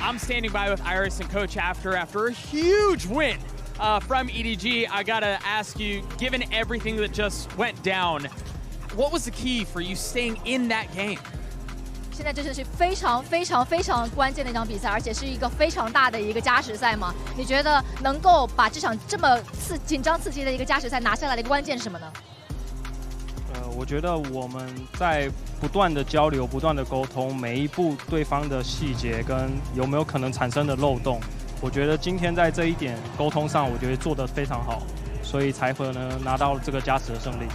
I'm standing by with Iris and Coach after a huge win from EDG. I gotta ask you, given everything that just went down, what was the key for you staying in that game? 现在真的是非常关键的一场比赛，而且是一个非常大的一个加时赛嘛。你觉得能够把这场这么紧张刺激的一个加时赛拿下来的一个关键是什么呢？我觉得我们在不断的交流、不断的沟通，每一步对方的细节跟有没有可能产生的漏洞，我觉得今天在这一点沟通上，我觉得做得非常好，所以才可能拿到这个加时的胜利。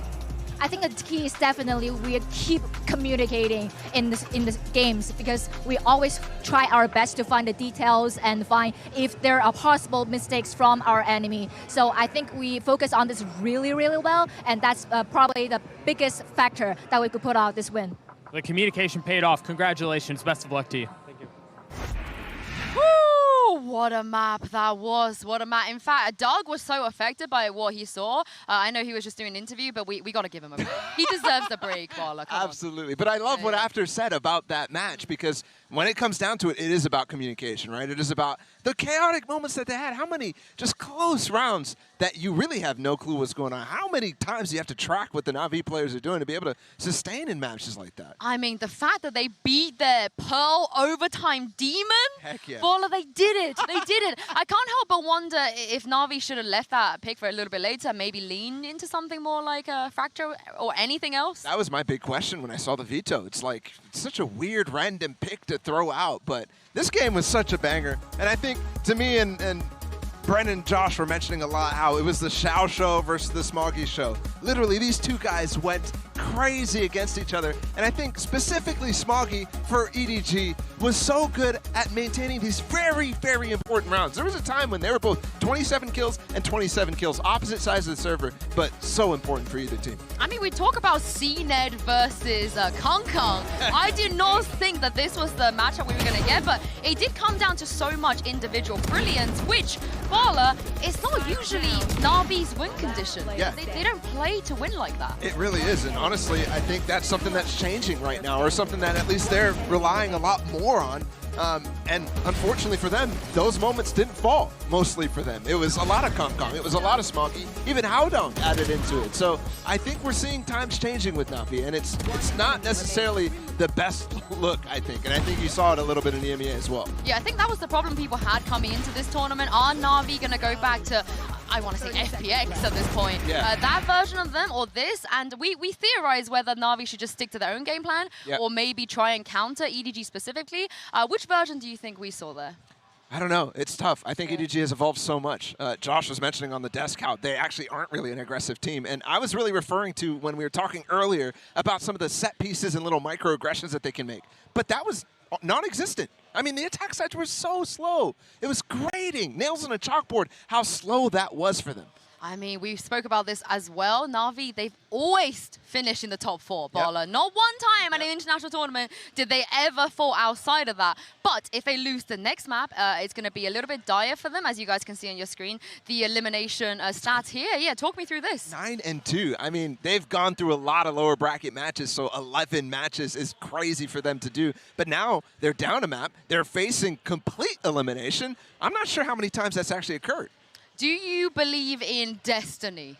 I think the key is definitely we keep communicating in the games because we always try our best to find the details and find if there are possible mistakes from our enemy. So I think we focus on this really well, and that's probably the biggest factor that we could put out this win. The communication paid off. Congratulations. Best of luck to you. Thank you. What a map that was. What a map. In fact, Doug was so affected by what he saw. I know he was just doing an interview, but we got to give him a break. He deserves the break, Bala. Absolutely. But I love what After said about that match, because when it comes down to it, it is about communication, right? It is about the chaotic moments that they had. How many just close rounds that you really have no clue what's going on? How many times do you have to track what the Navi players are doing to be able to sustain in matches like that? I mean, the fact that they beat their Pearl overtime demon. Heck yeah. Bala, they did it. They did it. I can't help but wonder if Navi should have left that pick for a little bit later, maybe lean into something more like a Fracture or anything else. That was my big question when I saw the veto. It's like, it's such a weird random pick to throw out, but this game was such a banger. And I think, to me and Brennan and Josh were mentioning a lot how it was the Xiao show versus the Smoggy show. Literally, these two guys went crazy against each other. And I think specifically Smoggy for EDG was so good at maintaining these very important rounds. There was a time when they were both 27 kills and 27 kills, opposite sides of the server, but so important for either team. I mean, we talk about CNED versus Kong Kong. I did not think that this was the matchup we were going to get, but it did come down to so much individual brilliance, which, Bala, is not usually Navi's win condition. Yeah. They don't play to win like that. It really is, and honestly, I think that's something that's changing right now, or something that at least they're relying a lot more on. And unfortunately for them, those moments didn't fall, mostly for them. It was a lot of Kong Kong, it was a lot of Smoggy, even Howdown added into it. So I think we're seeing times changing with Navi, and it's not necessarily the best look, I think. And I think you saw it a little bit in EMEA as well. Yeah, I think that was the problem people had coming into this tournament. Are Navi going to go back to, I want to say FPX at this point? Yeah. That version of them or this? And we theorize whether Navi should just stick to their own game plan or maybe try and counter EDG specifically. Which version do you think we saw there? I don't know. It's tough. I think EDG has evolved so much. Josh was mentioning on the desk how they actually aren't really an aggressive team. And I was really referring to when we were talking earlier about some of the set pieces and little microaggressions that they can make. But that was non-existent. I mean, the attack sides were so slow. It was grating, nails on a chalkboard, how slow that was for them. I mean, we spoke about this as well. Navi, they've always finished in the top 4, Bala. Yep. Not one time at an international tournament did they ever fall outside of that. But if they lose the next map, it's going to be a little bit dire for them, as you guys can see on your screen. The elimination stats here. Yeah, talk me through this. 9-2. I mean, they've gone through a lot of lower bracket matches, so 11 matches is crazy for them to do. But now they're down a map. They're facing complete elimination. I'm not sure how many times that's actually occurred. Do you believe in destiny?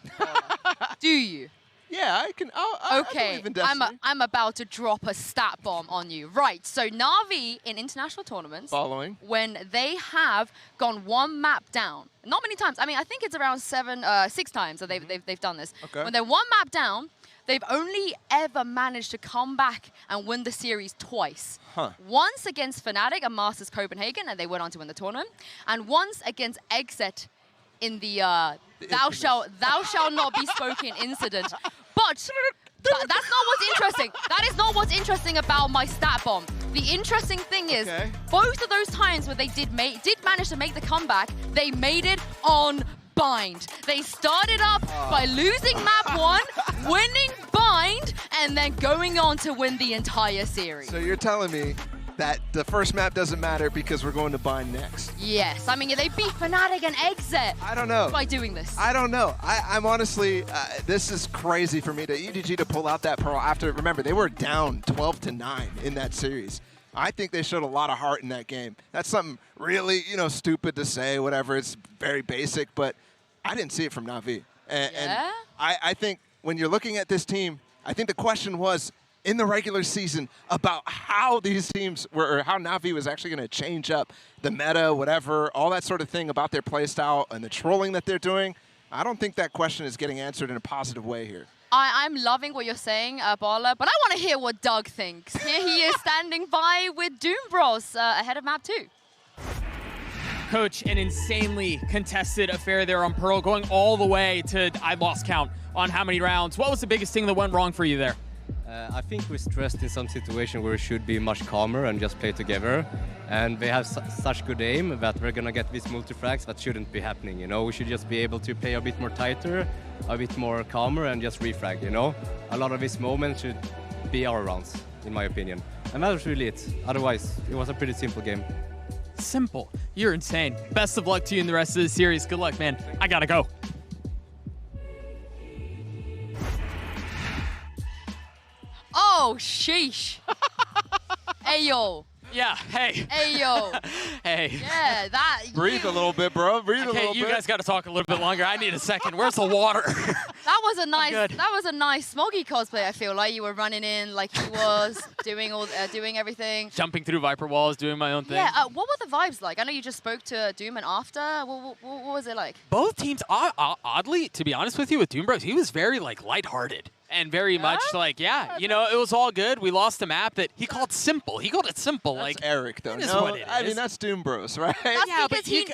Do you? Yeah, I can. I believe in destiny. I'm about to drop a stat bomb on you. Right, so Navi in international tournaments, when they have gone one map down, not many times. I mean, I think it's around 6 times that they've done this. Okay. When they're one map down, they've only ever managed to come back and win the series twice. Once against Fnatic and Masters Copenhagen, and they went on to win the tournament, and once against Exit in the thou shall not be spoken incident. But that's not what's interesting. That is not what's interesting about my stat bomb. The interesting thing is, both of those times where they did manage to make the comeback, they made it on bind. They started up by losing map 1, winning bind, and then going on to win the entire series. So you're telling me that the first map doesn't matter because we're going to bind next? Yes. I mean, they beat Fnatic and Exit. I don't know. By doing this. I don't know. I'm honestly, this is crazy for me to EDG to pull out that Pearl after, remember, they were down 12-9 in that series. I think they showed a lot of heart in that game. That's something really, stupid to say, whatever. It's very basic, but I didn't see it from Navi. And I think when you're looking at this team, I think the question was in the regular season about how these teams were, or how Navi was actually going to change up the meta, whatever, all that sort of thing about their playstyle and the trolling that they're doing. I don't think that question is getting answered in a positive way here. I'm loving what you're saying, Bala, but I want to hear what Doug thinks. Here he is standing by with DoomBros ahead of map 2. Coach, an insanely contested affair there on Pearl, going all the way to, I lost count on how many rounds. What was the biggest thing that went wrong for you there? I think we're stressed in some situation where we should be much calmer and just play together. And they have such good aim that we're going to get these multi-frags that shouldn't be happening, We should just be able to play a bit more tighter, a bit more calmer, and just refrag, A lot of these moments should be our rounds, in my opinion. And that was really it. Otherwise, it was a pretty simple game. Simple. You're insane. Best of luck to you in the rest of the series. Good luck, man. I gotta go. Oh, sheesh. Ayo. Yeah, hey. Ayo. Hey. Yeah, that. Breathe a little bit, bro. Breathe a little bit. Okay, you guys got to talk a little bit longer. I need a second. Where's the water? That was a nice. That was a nice Smoggy cosplay. I feel like you were running in like he was doing everything. Jumping through Viper walls, doing my own thing. Yeah. What were the vibes like? I know you just spoke to Doom and after. What was it like? Both teams, oddly, to be honest with you, with DoomBros, he was very lighthearted. And very much it was all good. We lost a map that he called simple. He called it simple. That's Eric, though. I mean, that's DoomBros, right? Yeah, but you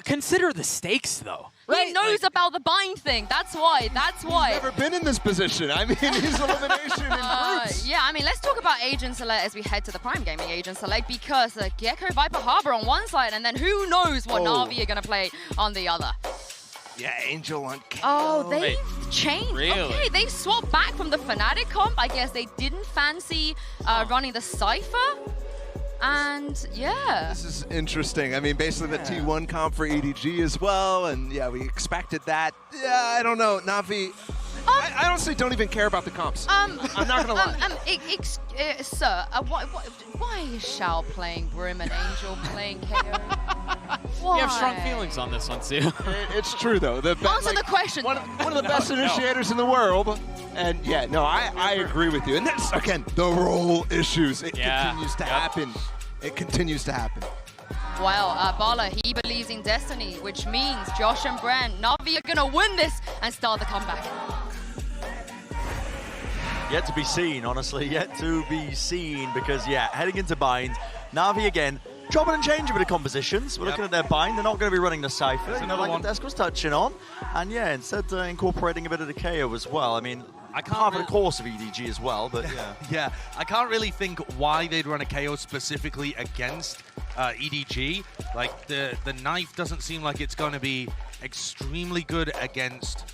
consider the stakes, though. Right? He knows about the bind thing. That's why. He's never been in this position. I mean, he's elimination in groups. Yeah, I mean, let's talk about Agent Select as we head to the Prime Gaming Agent Select, because Gecko Viper Harbor on one side, and then who knows what Navi are going to play on the other. Yeah, Angel on KO. Oh, they changed. Really? Okay, they swapped back from the Fnatic comp. I guess they didn't fancy running the Cypher. And yeah. This is interesting. I mean, basically the T1 comp for EDG as well. And yeah, we expected that. Yeah, I don't know. Navi, I honestly don't even care about the comps. I'm not going to lie. Sir, why is Shao playing Brim and Angel playing KO? Why? You have strong feelings on this one, too. It's true, though. Answer the question. One of the best initiators in the world. And yeah, no, I agree with you. And that's, again, the role issues. It continues to happen. It continues to happen. Well, Bala, he believes in destiny, which means Josh and Bren, Navi are going to win this and start the comeback. Yet to be seen, honestly. Yet to be seen, because, heading into bind, Navi again, chopping and changing a bit of compositions. We're looking at their bind. They're not going to be running the Cypher, like what Desk was touching on. And instead incorporating a bit of the KO as well. I mean, I can't have the course of EDG as well, but yeah, I can't really think why they'd run a KO specifically against EDG. Like, the knife doesn't seem like it's going to be extremely good against,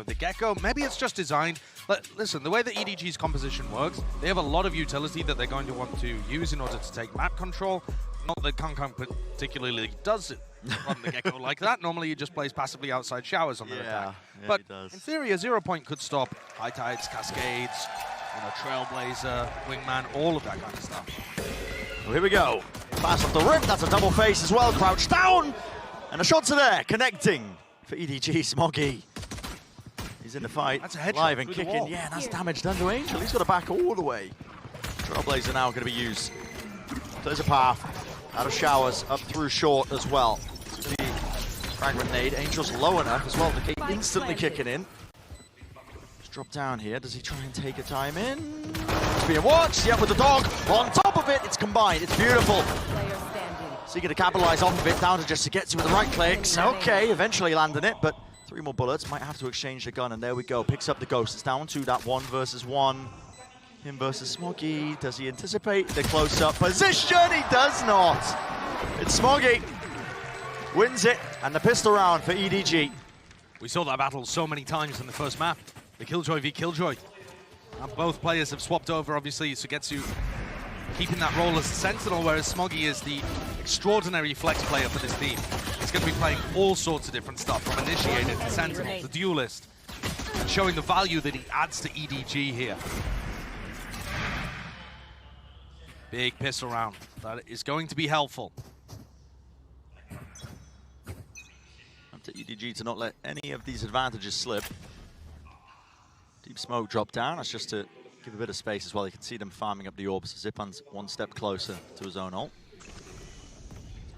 the Gecko. Maybe it's just designed. But listen, the way that EDG's composition works, they have a lot of utility that they're going to want to use in order to take map control. Not that Kong particularly does it run the Gecko like that. Normally he just plays passively outside showers on their attack. But in theory, a 0 point could stop High Tides, Cascades, Trailblazer, Wingman, all of that kind of stuff. Well, here we go. Pass off the rip. That's a double face as well. Crouch down. And the shots are there. Connecting for EDG. Smoggy. He's in the fight. That's a headshot live and through the kicking. wall. Yeah, that's damage done to Angel. He's got to back all the way. Trailblazer now going to be used. There's a path. Out of showers, up through short as well. It's going to be fragment nade. Angel's low enough as well. The kick instantly kicking in. Just drop down here. Does he try and take a time in? It's being watched. Yeah, with the dog on top of it. It's combined. It's beautiful. So you're going to capitalize off of it. Down to just to get to with the right clicks. Okay, eventually landing it, but 3 more bullets. Might have to exchange the gun, and there we go. Picks up the ghost. It's down to that 1 versus 1. Him versus Smoggy. Does he anticipate the close-up position? He does not. It's Smoggy. Wins it, and the pistol round for EDG. We saw that battle so many times in the first map. The Killjoy v Killjoy. And both players have swapped over, obviously, Sugetsu keeping that role as a sentinel, whereas Smoggy is the extraordinary flex player for this team. He's going to be playing all sorts of different stuff, from initiator to sentinel to duelist, and showing the value that he adds to EDG here. Big pistol round. That is going to be helpful. Up to EDG to not let any of these advantages slip. Deep smoke drop down. That's just to give a bit of space as well. You can see them farming up the orbs. Zipan's one step closer to his own ult.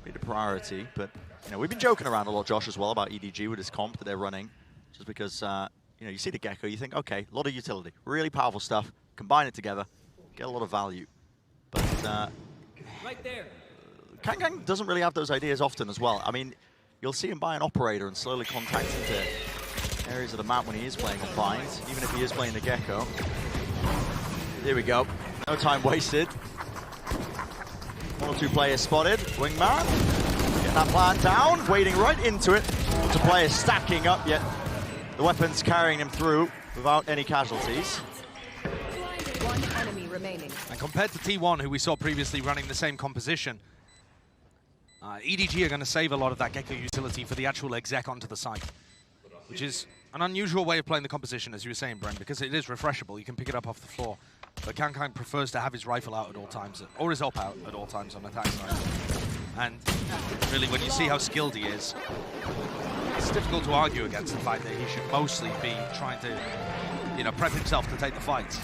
Be the priority, but you know, we've been joking around a lot, Josh, as well, about EDG with his comp that they're running. Just because you know, you see the Gecko, you think, okay, a lot of utility, really powerful stuff. Combine it together, get a lot of value. But right there. Kang doesn't really have those ideas often as well. I mean, you'll see him buy an operator and slowly contact into areas of the map when he is playing on binds, even if he is playing the Gecko. Here we go. No time wasted. 1 or 2 players spotted. Wingman getting that plant down, wading right into it. 2 players stacking up, yet the weapons carrying him through without any casualties. 1 enemy remaining. And compared to T1, who we saw previously running the same composition, EDG are going to save a lot of that Gecko utility for the actual exec onto the site, which is an unusual way of playing the composition, as you were saying, Bren, because it is refreshable. You can pick it up off the floor. But Kang prefers to have his rifle out at all times, or his op out at all times on attack side. And really, when you see how skilled he is, it's difficult to argue against the fact that he should mostly be trying to, you know, prep himself to take the fight.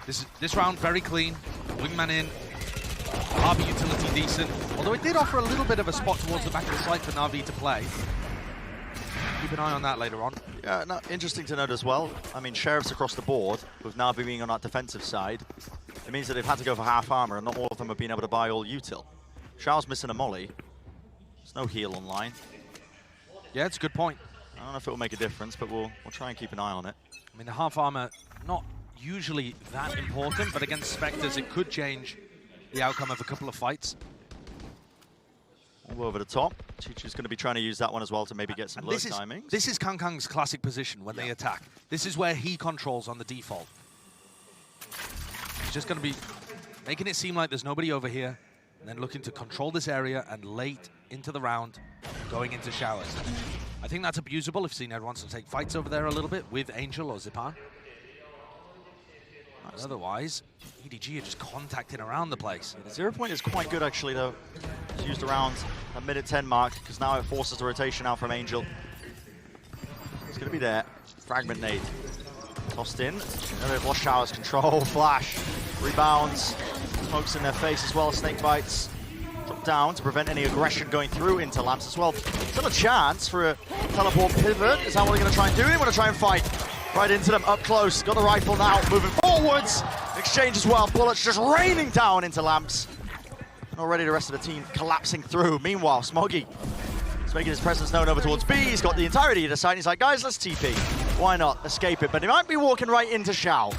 This round very clean, Wingman in, Navi utility decent, although it did offer a little bit of a spot towards the back of the site for Navi to play. Keep an eye on that later on. Yeah, no, interesting to note as well. I mean, sheriffs across the board, with Navi being on that defensive side, it means that they've had to go for half armor, and not all of them have been able to buy all util. Shao's missing a molly. There's no heal online. Yeah, it's a good point. I don't know if it will make a difference, but we'll try and keep an eye on it. I mean, the half armor, not usually that important, but against Spectres, it could change the outcome of a couple of fights. All over the top. Chichu's going to be trying to use that one as well to maybe get some low timings. This is Kang's classic position when they attack. This is where he controls on the default. He's just going to be making it seem like there's nobody over here, and then looking to control this area, and late into the round, going into showers. I think that's abusable if CNED wants to take fights over there a little bit with Angel or Zipan. Otherwise, EDG are just contacting around the place. The 0 point is quite good, actually, though. It's used around a minute 10 mark, because now it forces the rotation out from Angel. It's going to be there. Fragment nade. Tossed in. They've lost Shower's control. Flash. Rebounds. Smokes in their face as well. Snake bites. Drop down to prevent any aggression going through into Lamps as well. Still a chance for a teleport pivot. Is that what they're going to try and do? They want to try and fight. Right into them, up close. Got the rifle now, moving forwards. Exchange as well. Bullets just raining down into Lamps. And already the rest of the team collapsing through. Meanwhile, Smoggy is making his presence known over towards B. He's got the entirety of the site. He's like, guys, let's TP. Why not? Escape it. But he might be walking right into Shao.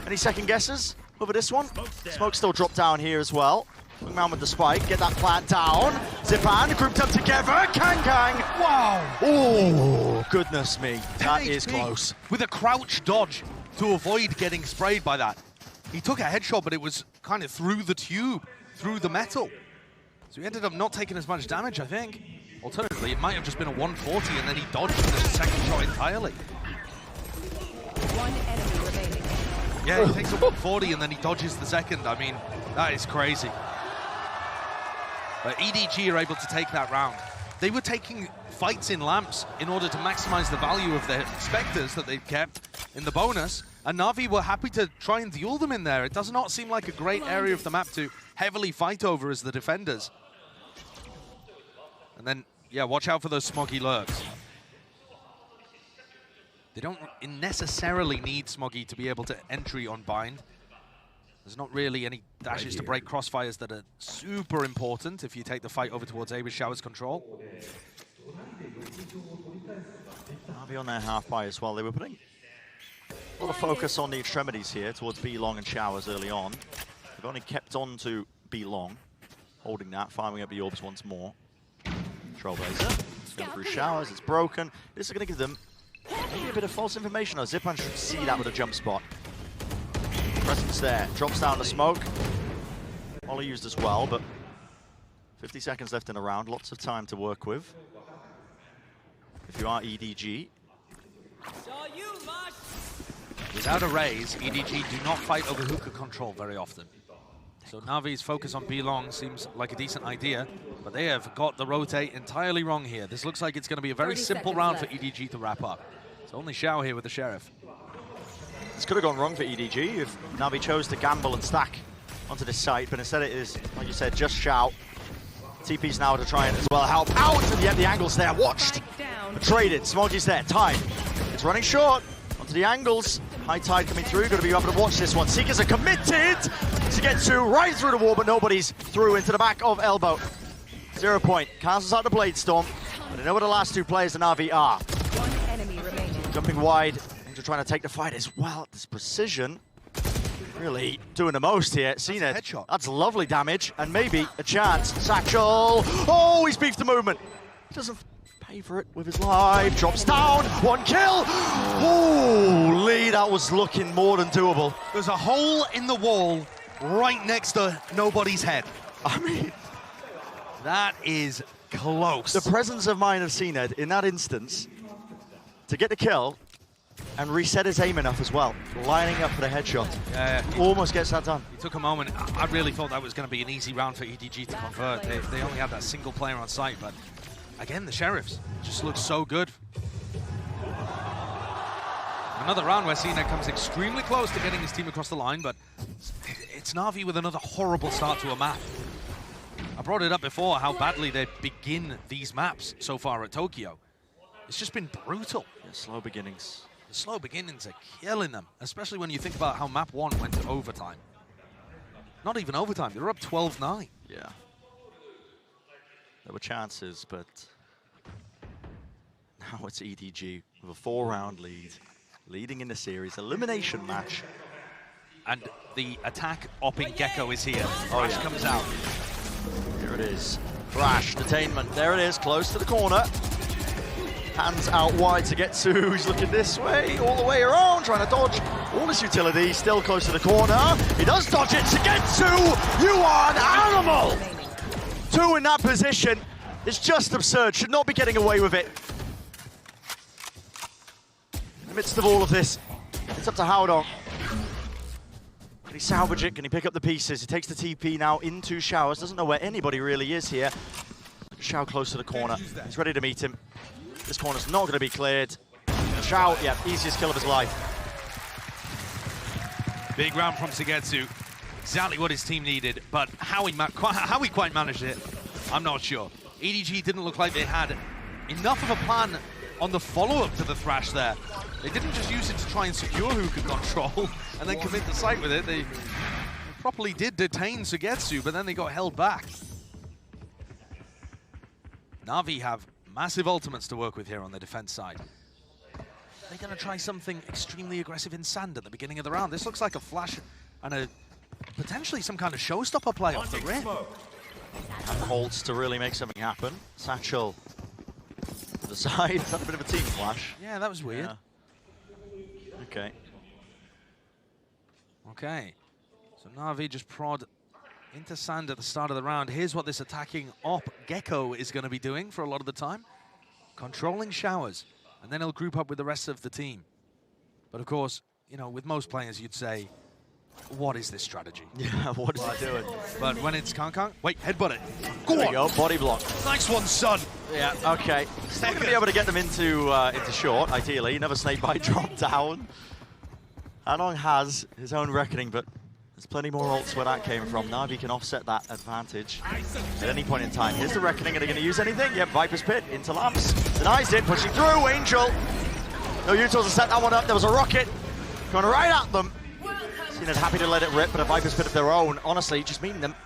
Any second guesses over this one? Smoke still dropped down here as well. Wingman with the spike, get that plant down. Zipan grouped up together. Kang. Wow. Oh, goodness me. That is close. With a crouch dodge to avoid getting sprayed by that. He took a headshot, but it was kind of through the tube, through the metal. So he ended up not taking as much damage, I think. Alternatively, it might have just been a 140 and then he dodged the second shot entirely. 1 enemy remaining. Yeah, he takes a 140 and then he dodges the second. I mean, that is crazy. But EDG are able to take that round. They were taking fights in Lamps in order to maximize the value of their Spectres that they'd kept in the bonus, and Navi were happy to try and duel them in there. It does not seem like a great area of the map to heavily fight over as the defenders. And then, yeah, watch out for those Smoggy lurks. They don't necessarily need Smoggy to be able to entry on bind. There's not really any dashes to break crossfires that are super important if you take the fight over towards A with Shower's control. Navi on their half buy as well. They were putting a lot of focus on the extremities here towards B long and Showers early on. They've only kept on to B long, holding that, firing up the orbs once more. Trailblazer going through Showers. It's broken. This is going to give them maybe a bit of false information. Though Zipan should see that with a jump spot. Presence there, drops down the smoke. Molly used as well, but 50 seconds left in the round, lots of time to work with. If you are EDG. Without a raise, EDG do not fight over hookah control very often. So Navi's focus on B-Long seems like a decent idea, but they have got the rotate entirely wrong here. This looks like it's going to be a very simple round for EDG to wrap up. It's only Xiao here with the Sheriff. This could have gone wrong for EDG if Navi chose to gamble and stack onto this site, but instead it is, like you said, just Xiao. TP's now to try and as well help out, and yet the angle's there, watched. Traded, Smogy's there, time. It's running short, onto the angles. High tide coming through, got to be able to watch this one. Seekers are committed to get to right through the wall, but nobody's through into the back of Elbow. 0 point, cancels out the Blade Storm, but I know where the last two players in Navi are. One enemy remaining. Jumping wide, Angel trying to take the fight as well. This precision, really doing the most here. Seen it. Headshot. That's lovely damage, and maybe a chance. Satchel, oh, he's beefed the movement. Doesn't pay for it with his life. Drops down, 1 kill. Holy, that was looking more than doable. There's a hole in the wall right next to nobody's head. I mean, That is close. the presence of mind of CNED in that instance to get the kill and reset his aim enough as well, lining up for the headshot. Yeah, Almost gets that done. He took a moment. I really thought that was going to be an easy round for EDG to convert. They only had that single player on site, but again, the Sheriffs just look so good. Another round where CNED comes extremely close to getting his team across the line, but it's Navi with another horrible start to a map. I brought it up before how badly they begin these maps so far at Tokyo. It's just been brutal. Yeah, slow beginnings. The slow beginnings are killing them, especially when you think about how map 1 went to overtime. Not even overtime, they were up 12-9. Yeah. There were chances, but now it's EDG with a 4-round lead, leading in the series. Elimination match. And the attack opping Gecko is here. Crash comes out. Here it is. Crash, detainment. There it is, close to the corner. Hands out wide to get to. He's looking this way, all the way around, trying to dodge all his utility. Still close to the corner. He does dodge it to get to. You are an animal! 2 in that position. It's just absurd. Should not be getting away with it. In the midst of all of this, it's up to Howdong. Can he salvage it? Can he pick up the pieces? He takes the TP now into Showers. Doesn't know where anybody really is here. Shao close to the corner. He's ready to meet him. This corner's not going to be cleared. Shao, yeah, easiest kill of his life. Big round from Sugetsu. Exactly what his team needed, but how he quite managed it, I'm not sure. EDG didn't look like they had enough of a plan on the follow-up to the Thrash there. They didn't just use it to try and secure Hookah control and then commit the site with it. They properly did detain Sugetsu, but then they got held back. Navi have massive ultimates to work with here on the defense side. They're going to try something extremely aggressive in Sand at the beginning of the round. This looks like a flash and a potentially some kind of showstopper play off the rim. And Holtz to really make something happen. Satchel to the side. Is that a bit of a team flash? Yeah, that was weird. Yeah. Okay. Okay. So Navi just prod into Sand at the start of the round. Here's what this attacking op Gecko is going to be doing for a lot of the time. Controlling Showers. And then he'll group up with the rest of the team. But of course, you know, with most players, you'd say, what is this strategy? Yeah, what is he doing? But when it's Kang, wait, headbutt it. Go on. Go, body block. Nice one, son. Yeah, okay. Still going to be able to get them into short, ideally. Another snake bite drop down. Anong has his own reckoning, but there's plenty more ults where that came from. Navi can offset that advantage at any point in time. Here's the reckoning. Are they going to use anything? Yep, Viper's Pit into Lamps. Denies it, pushing through. Angel. No utils to set that one up. There was a rocket going right at them. CNED happy to let it rip, but a Viper's Pit of their own. Honestly, just meeting them.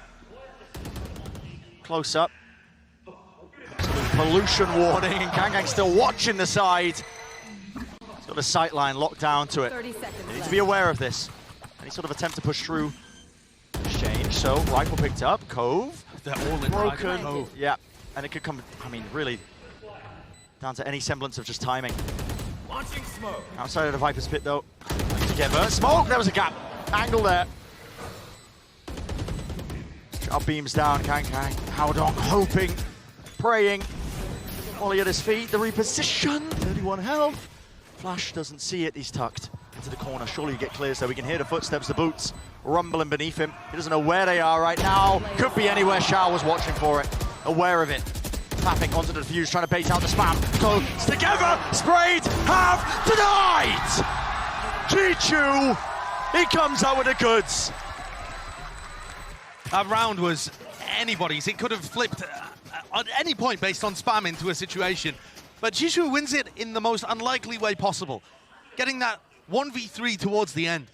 Close up. Pollution warning, and Kang still watching the side. He's got a sight line locked down to it. 30 seconds They need left. to be aware of this. Any sort of attempt to push through. Exchange, so rifle picked up. Cove. They're all in Broken. Cove. Yeah, and it could come, I mean, really down to any semblance of just timing. Launching smoke. Outside of the Viper's Pit, though. Together. Smoke! There was a gap. Angle there. Up beams down. Kang. Howdong hoping, praying. Ollie at his feet. The reposition. 31 health. Flash doesn't see it. He's tucked. into the corner. Surely you get clear so we can hear the footsteps, the boots rumbling beneath him. He doesn't know where they are right now. Could be anywhere. Shao was watching for it, aware of it. Tapping onto the defuse, trying to bait out the spam. Close together, sprayed, have denied! Chichu, he comes out with the goods. That round was anybody's. It could have flipped at any point based on spam into a situation. But Chichu wins it in the most unlikely way possible, getting that 1v3 towards the end.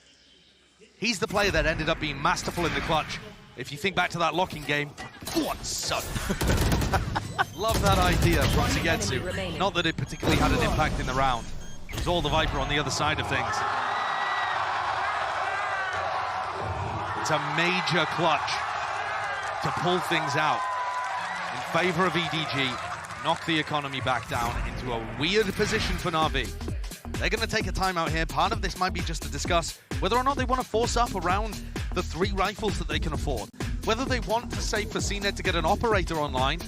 He's the player that ended up being masterful in the clutch. If you think back to that locking game, what son? Love that idea from Secretlab. Not that it particularly had an impact in the round. It was all the Viper on the other side of things. It's a major clutch to pull things out in favor of EDG, knock the economy back down into a weird position for Navi. They're going to take a timeout here. Part of this might be just to discuss whether or not they want to force up around the 3 rifles that they can afford. Whether they want to save for CNED to get an operator online.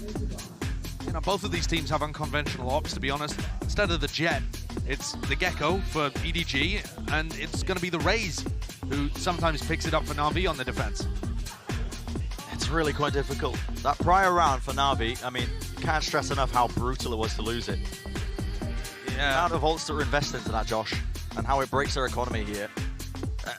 You know, both of these teams have unconventional ops, to be honest. Instead of the Jet, it's the Gecko for EDG, and it's going to be the Raze who sometimes picks it up for Navi on the defense. It's really quite difficult. That prior round for Navi, I mean, can't stress enough how brutal it was to lose it. The amount of ults that were invested into that, Josh, and how it breaks their economy here.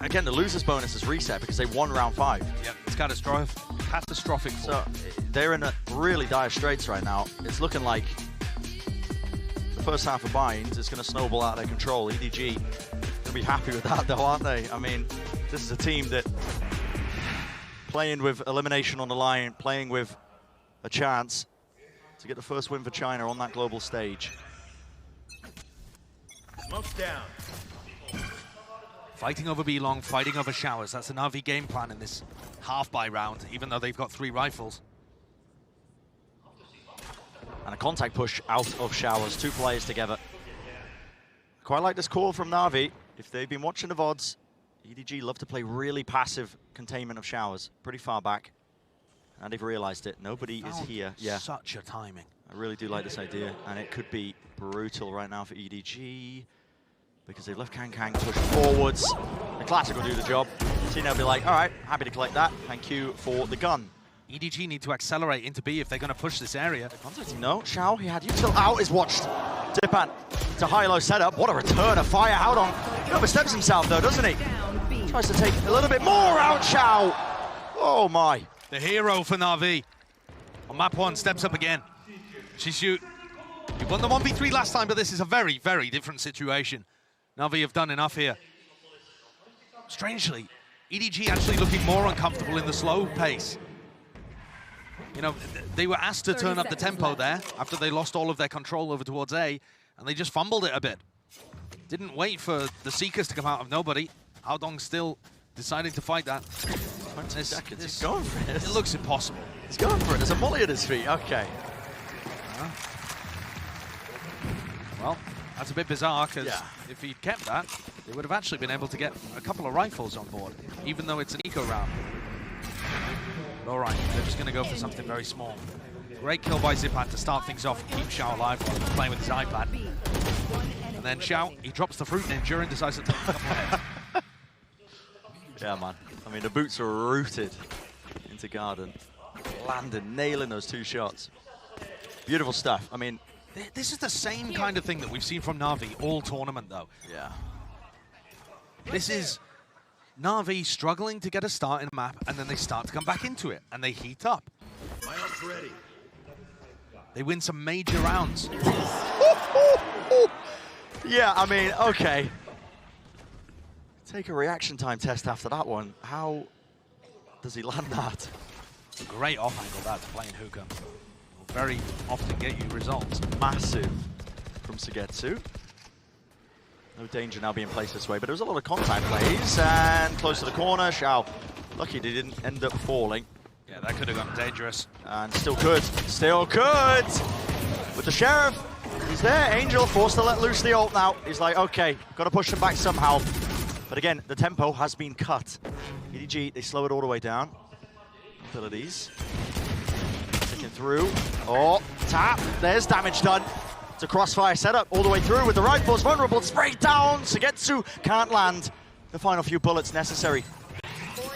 Again, the loser's bonus is reset because they won round 5. Yep, it's catastrophic. So they're in a really dire straits right now. It's looking like the first half of binds is going to snowball out of their control. EDG going to be happy with that though, aren't they? I mean, this is a team that playing with elimination on the line, playing with a chance to get the first win for China on that global stage. Smoke's down. Fighting over B-Long, fighting over Showers. That's the Navi game plan in this half-buy round, even though they've got 3 rifles. And a contact push out of Showers, 2 players together. Quite like this call from Navi. If they've been watching the VODs, EDG love to play really passive containment of Showers, pretty far back. And they've realized it. Nobody is here. Yeah. Such a timing. I really do like this idea, and it could be brutal right now for EDG because they've left Kang push forwards. The Classic will do the job. Tina will be like, all right, happy to collect that. Thank you for the gun. EDG need to accelerate into B if they're going to push this area. No, Shao, he had you till out is watched. Dipan to high-low setup. What a return of fire out on. He oversteps himself though, doesn't he? Tries to take a little bit more out, Shao. Oh my. The hero for Navi. On map 1, steps up again. She won the 1v3 last time, but this is a very, very different situation. Navi have done enough here. Strangely, EDG actually looking more uncomfortable in the slow pace. You know, they were asked to turn up the tempo there after they lost all of their control over towards A, and they just fumbled it a bit. Didn't wait for the Seekers to come out of nobody. Aodong still deciding to fight that. 20 seconds, he's going for it. It looks impossible. He's going for it, there's a molly at his feet, okay. Well, that's a bit bizarre, because if he'd kept that, they would have actually been able to get a couple of rifles on board, even though it's an eco round. But all right, they're just going to go for something very small. Great kill by Zipan to start things off and keep Shao alive while he's playing with his iPad. And then Shao, he drops the Fruit Ninja and decides to take a couple of hits. Yeah, man. I mean, the boots are rooted into Garden. Landing, nailing those 2 shots. Beautiful stuff. I mean, this is the same kind of thing that we've seen from Navi all tournament, though. Yeah. This is Navi struggling to get a start in a map, and then they start to come back into it, and they heat up. My ult's ready. They win some major rounds. Yeah, I mean, okay. Take a reaction time test after that one. How does he land that? Great off angle that to play in hookah. Will very often get you results. Massive from Sugetsu. No danger now being placed this way, but there was a lot of contact plays, and close to the corner, Shao. Lucky they didn't end up falling. Yeah, that could have gone dangerous. And still could. Still could! With the Sheriff, he's there. Angel forced to let loose the ult now. He's like, okay, got to push them back somehow. But again, the tempo has been cut. EDG, they slow it all the way down. Abilities. Taking through. Oh, tap. There's damage done. It's a crossfire setup all the way through with the rifles vulnerable. Spray down. Sugetsu can't land the final few bullets necessary.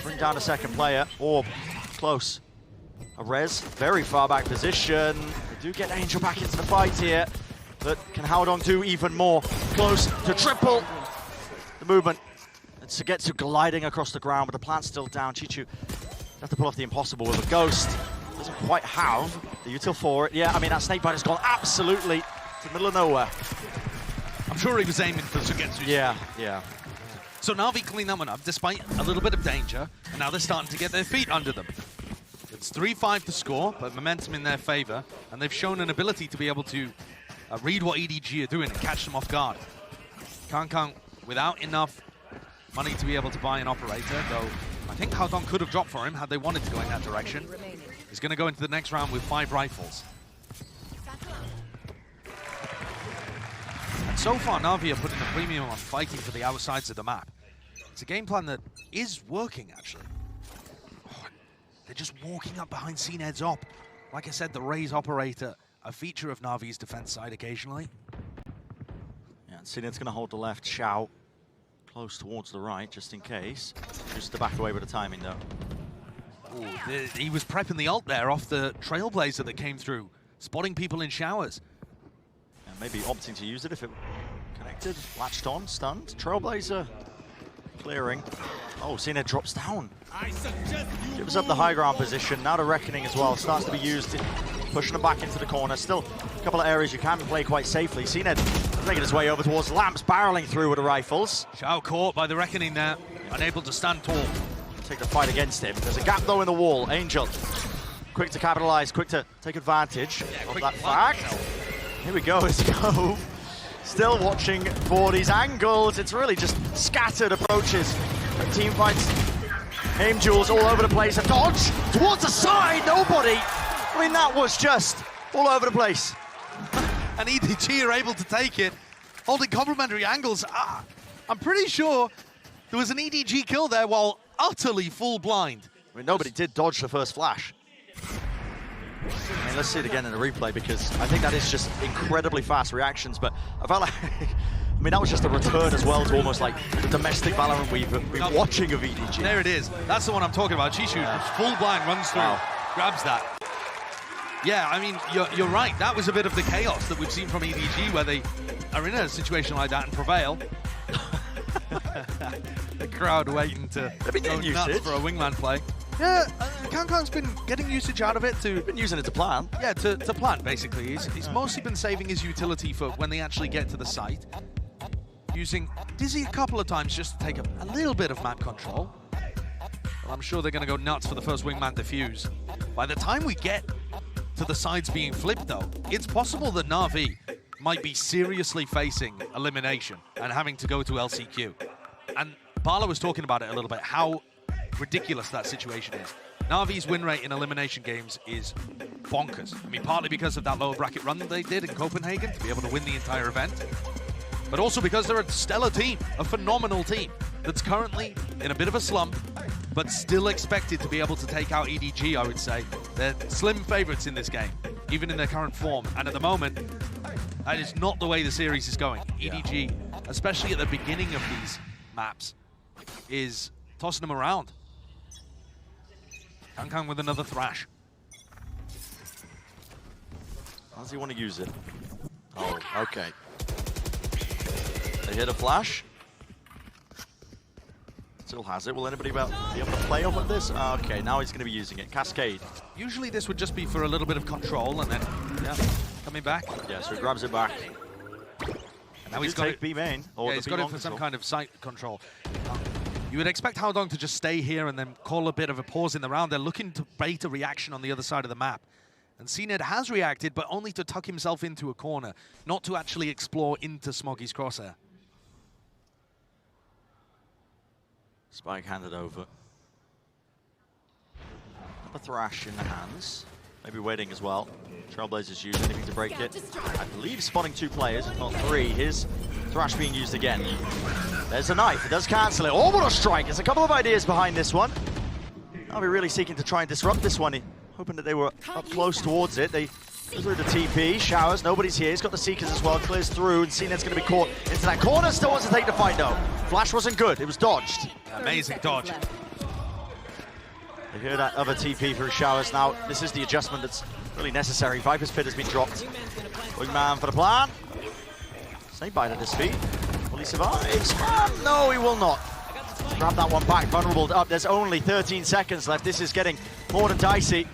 Bring down a second player, or close. A res, very far back position. They do get Angel back into the fight here, but can Howdong do even more? Close to triple the movement. And Sugetsu gliding across the ground, but the plant's still down. Chichu have to pull off the impossible with a ghost. Doesn't quite have the util for it. Yeah, I mean, that snakebite has gone absolutely to the middle of nowhere. I'm sure he was aiming for Sugetsu. Yeah, yeah. So Navi cleaned that one up despite a little bit of danger, and now they're starting to get their feet under them. It's 3-5 to score, but momentum in their favor, and they've shown an ability to be able to read what EDG are doing and catch them off guard. Kang without enough money to be able to buy an operator, though I think Howdong could have dropped for him had they wanted to go in that direction. He's going to go into the next round with 5 rifles. And so far, Navi are putting a premium on fighting for the outsides of the map. It's a game plan that is working, actually. Oh, they're just walking up behind CNED's op. Like I said, the Raze operator, a feature of Navi's defense side occasionally. Yeah, CNED's going to hold the left, Xiao close towards the right, just in case. Just to back away with the timing, though. Ooh, he was prepping the ult there off the Trailblazer that came through, spotting people in showers. And maybe opting to use it if it connected, latched on, stunned. Trailblazer clearing. Oh, CNED drops down. Gives up the high ground position. Now the Reckoning as well starts to be used, pushing them back into the corner. Still a couple of areas you can play quite safely. CNED making his way over towards Lamps, barreling through with the rifles. Xiao caught by the Reckoning there, unable to stand tall. Take the fight against him. There's a gap though in the wall. Angel, quick to capitalize, quick to take advantage of that fact. Here we go, let's go. Still watching for these angles. It's really just scattered approaches. Team fights, aim duels all over the place. A dodge towards the side, nobody. I mean, that was just all over the place. And EDG are able to take it, holding complementary angles. I'm pretty sure there was an EDG kill there while utterly full blind. I mean, nobody did dodge the first flash. I mean, let's see it again in the replay, because I think that is just incredibly fast reactions. But I felt like, I mean, that was just a return as well to almost like the domestic Valorant we've been watching of EDG. There it is. That's the one I'm talking about. Chishu, full blind, runs through, grabs that. Yeah, I mean, you're right. That was a bit of the chaos that we've seen from EDG, where they are in a situation like that and prevail. The crowd waiting to go nuts for a wingman play. Yeah, Kang's been getting usage out of it to... Been using it to plan. Yeah, to plan, basically. He's mostly been saving his utility for when they actually get to the site. Using Dizzy a couple of times just to take a little bit of map control. Well, I'm sure they're going to go nuts for the first wingman defuse. By the time we get to the sides being flipped, though, it's possible that Navi might be seriously facing elimination and having to go to LCQ. And Barla was talking about it a little bit, how ridiculous that situation is. Navi's win rate in elimination games is bonkers. I mean, partly because of that lower bracket run that they did in Copenhagen to be able to win the entire event, but also because they're a stellar team, a phenomenal team that's currently in a bit of a slump, but still expected to be able to take out EDG, I would say. They're slim favorites in this game, even in their current form. And at the moment, that is not the way the series is going. EDG, especially at the beginning of these maps, is tossing them around. Kang with another thrash. How does he want to use it? Oh, okay. They hit a flash. Still has it. Will anybody be able to play off of this? Okay, now he's going to be using it. Cascade. Usually this would just be for a little bit of control and then, coming back. Yeah, so he grabs it back. And now he's got it. B main. Yeah, he's got it for some kind of site control. You would expect Howdong to just stay here and then call a bit of a pause in the round. They're looking to bait a reaction on the other side of the map. And CNED has reacted, but only to tuck himself into a corner, not to actually explore into Smoggy's crosshair. Spike handed over. Another thrash in the hands. Maybe waiting as well. Trailblazers use anything to break it. I believe spotting 2 players, if not 3. His thrash being used again. There's a knife. It does cancel it. Oh, what a strike. There's a couple of ideas behind this one. I'll be really seeking to try and disrupt this one. Hoping that they were up close towards it. They Through the TP, Showers, nobody's here. He's got the Seekers as well, clears through, and CNED's going to be caught into that corner. Still wants to take the fight though. Flash wasn't good, it was dodged. Amazing dodge. They hear that other TP through Showers now. This is the adjustment that's really necessary. Viper's Pit has been dropped. Wingman for the plan. Snakebite at his feet. Will he survive? No, he will not. Grab that one back, vulnerable up. There's only 13 seconds left. This is getting more than dicey.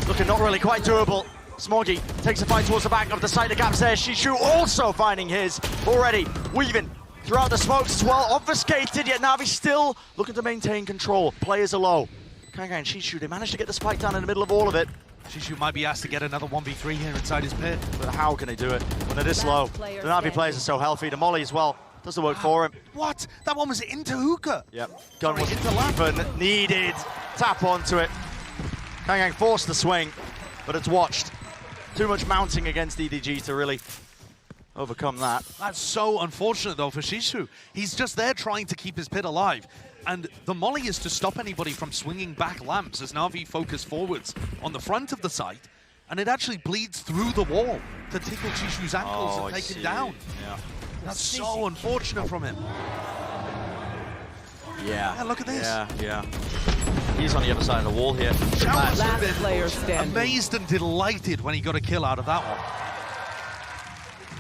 Looking not really quite doable. Smoggy takes a fight towards the back of the side. The gap's there. Shishu also finding his already. Weaving throughout the smokes as well. Obfuscated, yet Navi still looking to maintain control. Players are low. Kanga and Shishu, they managed to get the spike down in the middle of all of it. Shishu might be asked to get another 1v3 here inside his pit. But how can they do it when they're this low? The Navi players are so healthy. The Molly as well. Does the work for him. What? That one was into hookah. Yep. Gun was even needed. Tap onto it. Kang forced the swing, but it's watched. Too much mounting against EDG to really overcome that. That's so unfortunate though for Shishu. He's just there trying to keep his pit alive. And the molly is to stop anybody from swinging back lamps as Navi focus forwards on the front of the site. And it actually bleeds through the wall to tickle Shishu's ankles and take him down. Yeah. That's so unfortunate from him. Yeah, look at this. Yeah. He's on the other side of the wall here. Showers have been amazed and delighted when he got a kill out of that one.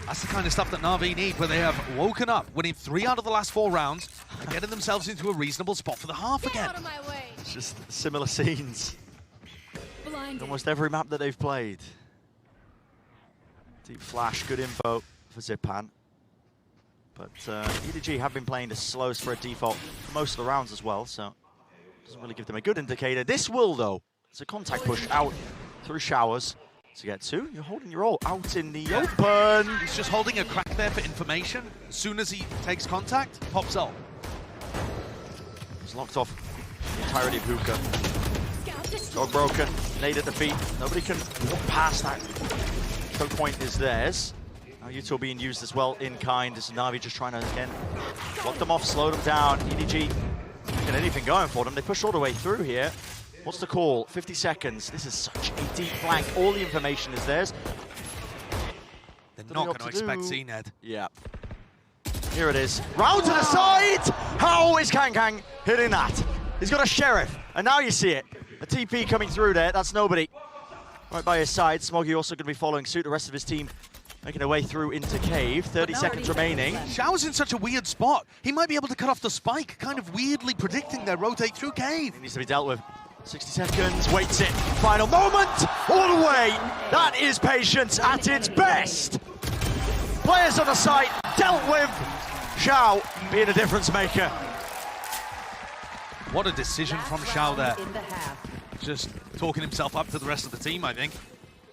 That's the kind of stuff that Navi need, where they have woken up, winning 3 out of the last 4 rounds, and getting themselves into a reasonable spot for the half again. It's just similar scenes. Almost every map that they've played. Deep flash, good info for Zipan. But EDG have been playing the slowest for a default for most of the rounds as well, so doesn't really give them a good indicator. This will, though. It's a contact push out through Showers to get to. You're holding your ult out in the open. He's just holding a crack there for information. As soon as he takes contact, pops ult. He's locked off the entirety of hookah. Dog broken, nade at the feet. Nobody can walk past that. Choke point is theirs. Now Util being used as well in kind. This is Navi just trying to, again, block them off, slow them down. EDG get anything going for them. They push all the way through here. What's the call? 50 seconds. This is such a deep flank. All the information is theirs. They're not going to expect CNED. Yeah. Here it is. Round to the side! How is Kang hitting that? He's got a Sheriff, and now you see it. A TP coming through there. That's nobody. Right by his side. Smoggy also going to be following suit. The rest of his team making their way through into cave. 30 seconds remaining. Showers in such a weird spot. He might be able to cut off the spike, kind of weirdly predicting their rotate through cave. It needs to be dealt with. 60 seconds, waits it. Final moment, all the way. That is patience at its best. Players on the site, dealt with. Xiao being a difference maker. What a decision from Xiao there. Just talking himself up to the rest of the team, I think.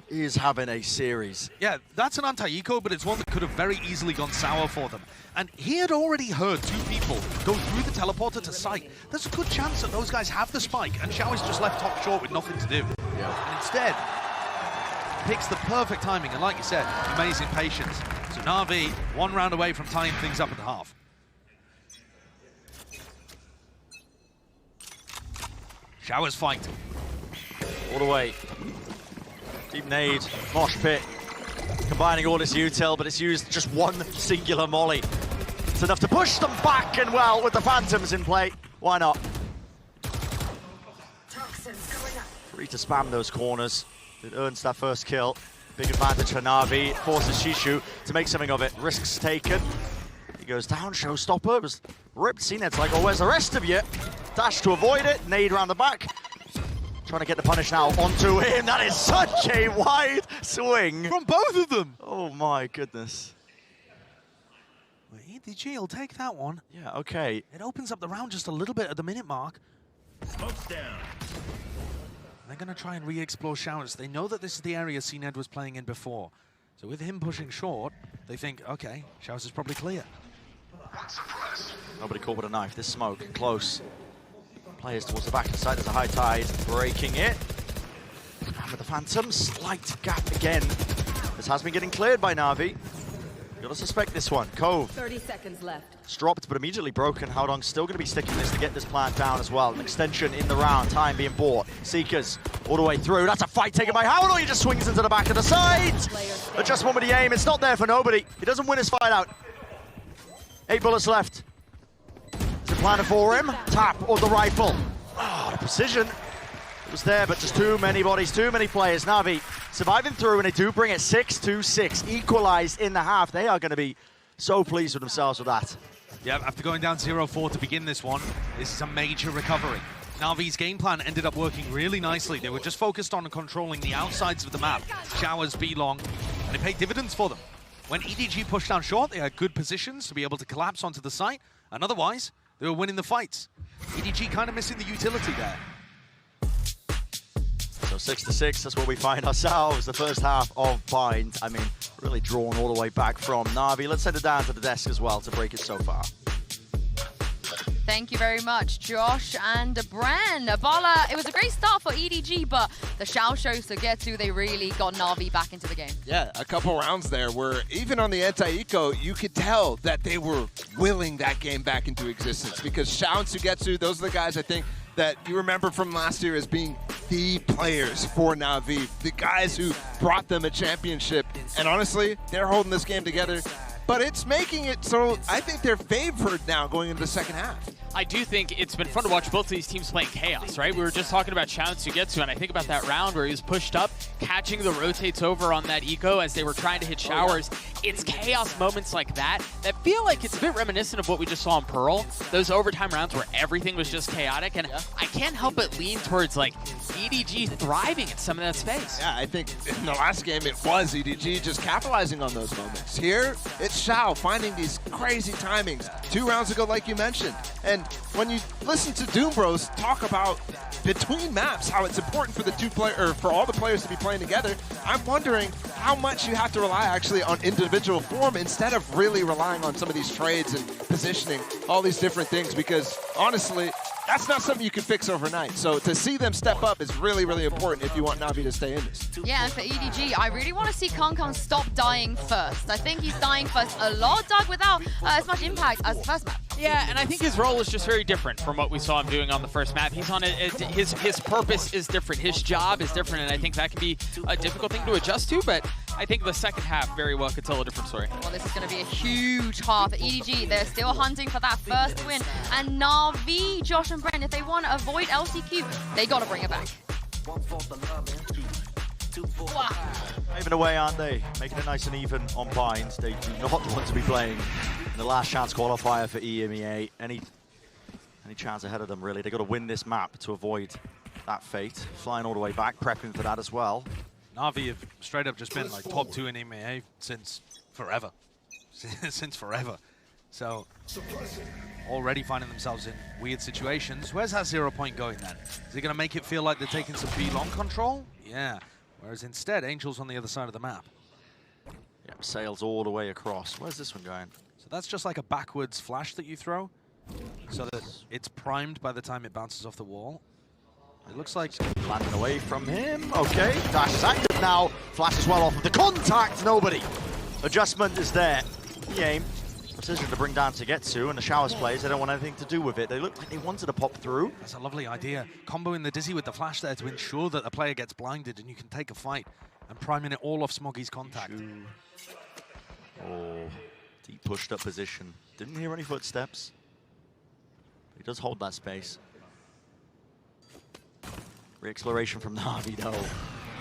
He is having a series. Yeah, that's an anti-eco, but it's one that could have very easily gone sour for them. And he had already heard 2 people go through the teleporter to site. There's a good chance that those guys have the spike, and Xiao is just left top short with nothing to do. Yeah. And instead, picks the perfect timing, and like you said, amazing patience. So Navi, 1 round away from tying things up at the half. Showers fight. All the way. Deep nade, mosh pit. Combining all this util, but it's used just 1 singular molly. It's enough to push them back, and well, with the Phantoms in play, why not? Free to spam those corners. It earns that first kill. Big advantage for Navi. It forces Shishu to make something of it. Risks taken. He goes down, showstopper. Was ripped. CNED's like, oh, where's the rest of you? Dash to avoid it. Nade around the back. Trying to get the punish now onto him. That is such a wide swing. From both of them. Oh my goodness. Well, EDG will take that one. Yeah, okay. It opens up the round just a little bit at the minute mark. Smoke's down. They're going to try and re-explore Showers. They know that this is the area CNED was playing in before. So with him pushing short, they think, okay, Showers is probably clear. Nobody caught with a knife. This smoke, close. Players towards the back of the side. There's a high tide, breaking it. And with the Phantom, slight gap again. This has been getting cleared by Navi. Gotta suspect this one. Cove. 30 seconds left. It's dropped, but immediately broken. Howdong's still going to be sticking this to get this plant down as well. An extension in the round. Time being bought. Seekers all the way through. That's a fight taken by Howdong. He just swings into the back of the side. Adjustment with the aim. It's not there for nobody. He doesn't win his fight out. 8 bullets left. Is it planted for him? Tap or the rifle. Oh, the precision. It was there, but just too many bodies, too many players. Navi surviving through, and they do bring it 6-6. Equalized in the half. They are going to be so pleased with themselves with that. Yeah, after going down 0-4 to begin this one, this is a major recovery. Navi's game plan ended up working really nicely. They were just focused on controlling the outsides of the map, showers, B-long, and it paid dividends for them. When EDG pushed down short, they had good positions to be able to collapse onto the site, and otherwise, they were winning the fights. EDG kind of missing the utility there. So 6-6, that's where we find ourselves. The first half of Bind, I mean, really drawn all the way back from Navi. Let's send it down to the desk as well to break it so far. Thank you very much, Josh and Bren. Bala, it was a great start for EDG, but the Shao shows to get to, they really got Navi back into the game. Yeah, a couple rounds there where even on the anti-eco, you could tell that they were willing that game back into existence because Shao and Sugetsu, those are the guys I think that you remember from last year as being the players for Navi, the guys who brought them a championship. And honestly, they're holding this game together. But it's making it so I think they're favored now going into the second half. I do think it's been fun to watch both of these teams playing chaos, right? We were just talking about Shao and Sugetsu, and I think about that round where he was pushed up, catching the rotates over on that eco as they were trying to hit showers. It's chaos moments like that that feel like it's a bit reminiscent of what we just saw in Pearl. Those overtime rounds where everything was just chaotic, and I can't help but lean towards like EDG thriving in some of that space. Yeah, I think in the last game it was EDG just capitalizing on those moments. Here, it's Shao finding these crazy timings. 2 rounds ago, like you mentioned. And when you listen to DoomBros talk about between maps, how it's important for the for all the players to be playing together, I'm wondering how much you have to rely actually on individual form instead of really relying on some of these trades and positioning, all these different things, because honestly, that's not something you can fix overnight. So to see them step up is really, really important if you want Navi to stay in this. Yeah, and for EDG, I really want to see Kankan stop dying first. I think he's dying first a lot, Doug, without as much impact as the first map. Yeah, and I think his role is just very different from what we saw him doing on the first map. He's on his purpose is different, his job is different, and I think that can be a difficult thing to adjust to, but I think the second half very well could tell a different story. Well, this is going to be a huge half for EDG. They're still hunting for that first win, and Navi, Josh and Brent, if they want to avoid LCQ, they got to bring it back. Wow. Even away, aren't they? Making it nice and even on Bind. They do not want to be playing in the last chance qualifier for EMEA. Any chance ahead of them, really. They got to win this map to avoid that fate. Flying all the way back, prepping for that as well. Navi have straight up just been like top 2 in EMEA since forever. Since forever. So already finding themselves in weird situations. Where's that 0 point going then? Is he going to make it feel like they're taking some B-long control? Yeah. Whereas instead, Angel's on the other side of the map. Yep, sails all the way across. Where's this one going? So that's just like a backwards flash that you throw, so that it's primed by the time it bounces off the wall. It looks like landing away from him. Okay, dash is active now. Flash as well off of the contact. Nobody. Adjustment is there. The aim. Precision to bring down to get to, and the showers plays, they don't want anything to do with it. They look like they wanted to pop through. That's a lovely idea. Comboing the Dizzy with the flash there to ensure that the player gets blinded and you can take a fight, and priming it all off Smoggy's contact. Oh, deep pushed up position. Didn't hear any footsteps. He does hold that space. Re-exploration from Navi though.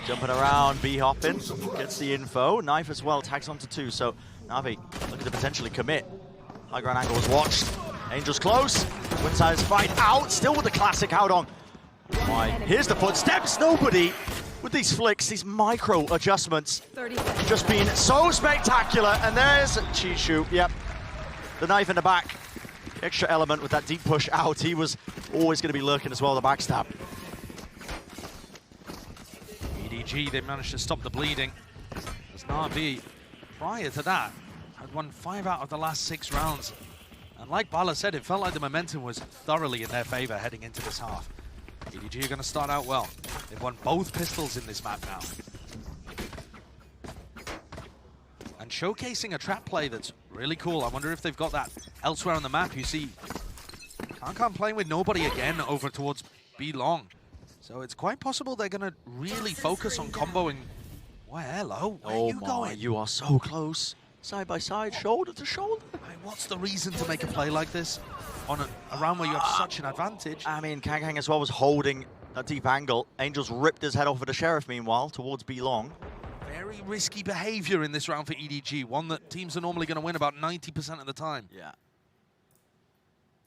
Jumping around, B-hopping, gets the info. Knife as well, tags onto 2, so Navi looking to potentially commit. High ground angle was watched. Angel's close. Winside is fight out, still with the classic Howdong. Here's the footsteps, nobody. With these flicks, these micro adjustments, just being so spectacular. And there's Chishu, yep. The knife in the back. Extra element with that deep push out. He was always going to be lurking as well, the backstab. EDG, they managed to stop the bleeding. As Navi, prior to that, had won 5 out of the last 6 rounds. And like Bala said, it felt like the momentum was thoroughly in their favor heading into this half. EDG are going to start out well. They've won both pistols in this map now. And showcasing a trap play that's really cool. I wonder if they've got that elsewhere on the map. You see Kankan playing with nobody again over towards B long. So it's quite possible they're going to really focus on comboing. Why, hello? Where are you going? You are so close. Side by side, shoulder to shoulder. I mean, what's the reason to make a play like this on a round where you have such an advantage? I mean, Kankan as well was holding a deep angle. Angels ripped his head off of the Sheriff, meanwhile, towards B long. Very risky behavior in this round for EDG, one that teams are normally going to win about 90% of the time. Yeah.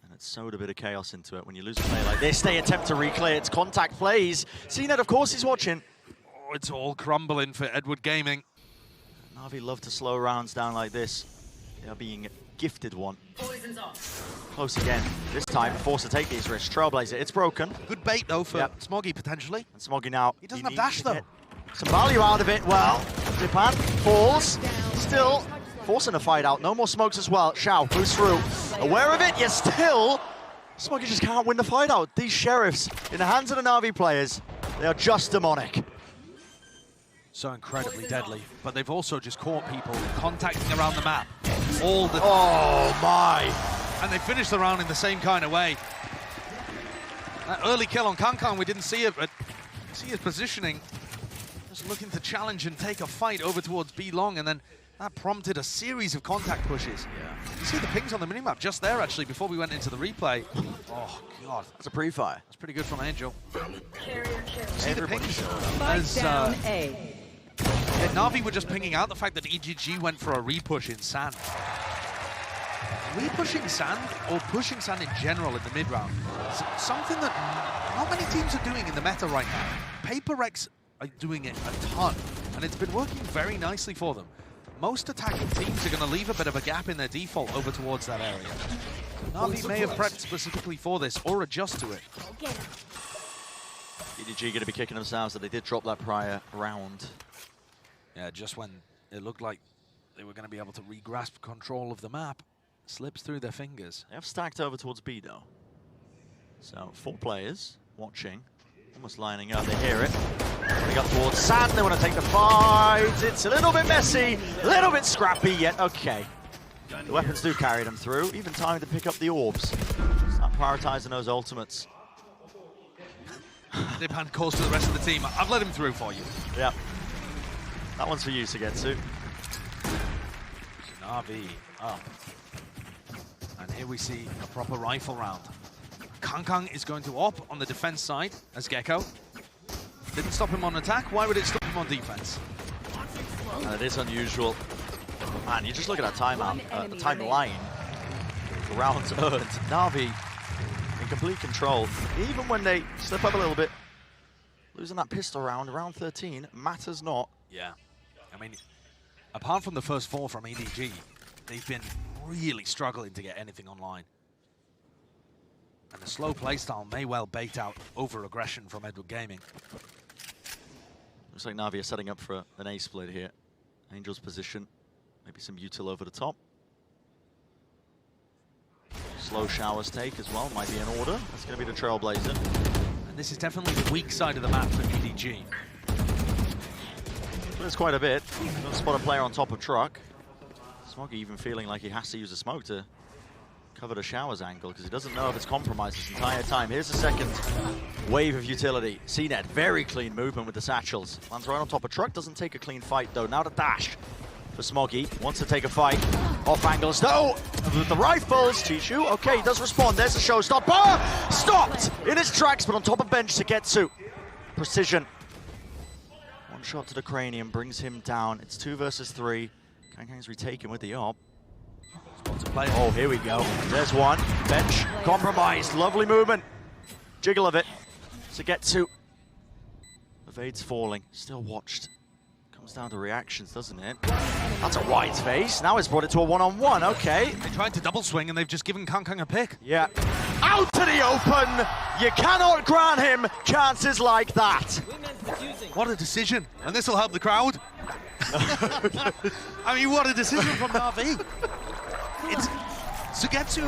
And it's sowed a bit of chaos into it. When you lose a play like this, they attempt to reclear. It's contact plays. CNET, of course, he's watching. Oh, it's all crumbling for Edward Gaming. Navi love to slow rounds down like this. They are being gifted one. Close again. This time, forced to take these risks. Trailblazer, it's broken. Good bait, though, for Smoggy, potentially. And Smoggy now. He doesn't have dash, though. Some value out of it. Well, Dipan falls. Still forcing a fight out. No more smokes as well. Shao moves through. Aware of it, yet still. Smoggy just can't win the fight out. These Sheriffs, in the hands of the Navi players, they are just demonic. So incredibly deadly, but they've also just caught people contacting around the map all the time. Oh my! And they finished the round in the same kind of way. That early kill on Kankan, we didn't see it, but see his positioning. Just looking to challenge and take a fight over towards B long, and then that prompted a series of contact pushes. Yeah. You see the pings on the minimap just there, actually, before we went into the replay. Oh, God. That's a pre-fire. That's pretty good from Angel. See the pings? As, Navi were just pinging out the fact that EDG went for a repush in sand. Repushing sand, or pushing sand in general in the mid-round, is something that not many teams are doing in the meta right now. HyperX are doing it a ton, and it's been working very nicely for them. Most attacking teams are going to leave a bit of a gap in their default over towards that area. Navi may have prepped specifically for this, or adjust to it. EDG going to be kicking themselves that they did drop that prior round. Yeah, just when it looked like they were going to be able to re-grasp control of the map, slips through their fingers. They have stacked over towards B, though. So, 4 players watching, almost lining up. They hear it. Coming up towards sand, they want to take the fight. It's a little bit messy, a little bit scrappy, yet okay. The weapons do carry them through, even time to pick up the orbs. Start prioritizing those ultimates. Dipan calls to the rest of the team. I've let him through for you. Yeah. That one's for you to get to. Navi up. And here we see a proper rifle round. Kankan is going to op on the defense side as Gecko. Didn't stop him on attack. Why would it stop him on defense? And it is unusual. Man, you just look at that timeout, the timeline. The rounds earned. Navi in complete control. Even when they slip up a little bit, losing that pistol round, round 13, matters not. Yeah. I mean, apart from the first 4 from EDG, they've been really struggling to get anything online. And the slow playstyle may well bait out over-aggression from Edward Gaming. Looks like Navi are setting up for an A split here. Angel's position, maybe some util over the top. Slow showers take as well, might be in order. That's going to be the Trailblazer. And this is definitely the weak side of the map for EDG. There's quite a bit. Don't spot a player on top of truck. Smoggy even feeling like he has to use a smoke to cover the showers angle because he doesn't know if it's compromised this entire time. Here's the second wave of utility. CNET, very clean movement with the satchels. Lands right on top of truck, doesn't take a clean fight though. Now the dash for Smoggy. Wants to take a fight. Off angles, no! With the rifles, Chishu, okay, he does respond. There's a showstopper! Stopped in his tracks, but on top of bench to Getsu. Precision. One shot to the cranium brings him down. It's 2 versus 3. Kankang's retaken with the op. Oh, here we go. There's one. Bench compromised. Lovely movement. Jiggle of it. To get to. Evade's falling. Still watched. Comes down to reactions, doesn't it? That's a wide face. Now it's brought it to a one-on-one. Okay. They tried to double swing and they've just given Kankang a pick. Yeah. Out to the open. You cannot grant him chances like that. What a decision. And this will help the crowd. I mean, what a decision from Navi. Sugetsu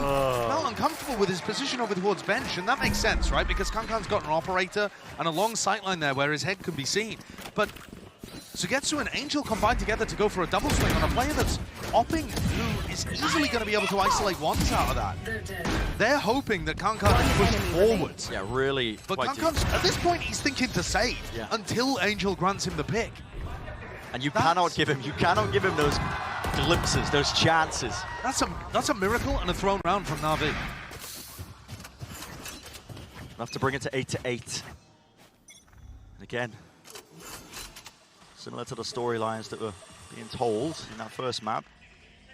felt uncomfortable with his position over towards bench, and that makes sense, right? Because Kankan's got an operator and a long sightline there where his head could be seen. But Sugetsu and Angel combine together to go for a double swing on a player that's Opping, who is easily going to be able to isolate ones out of that. They're hoping that Kankan can push forwards. Yeah, really. But Kankan's, at this point, he's thinking to save until Angel grants him the pick. And you cannot give him those glimpses, those chances. That's a miracle and a thrown round from Navi. Enough to bring it to 8-8. And again, similar to the storylines that were being told in that first map,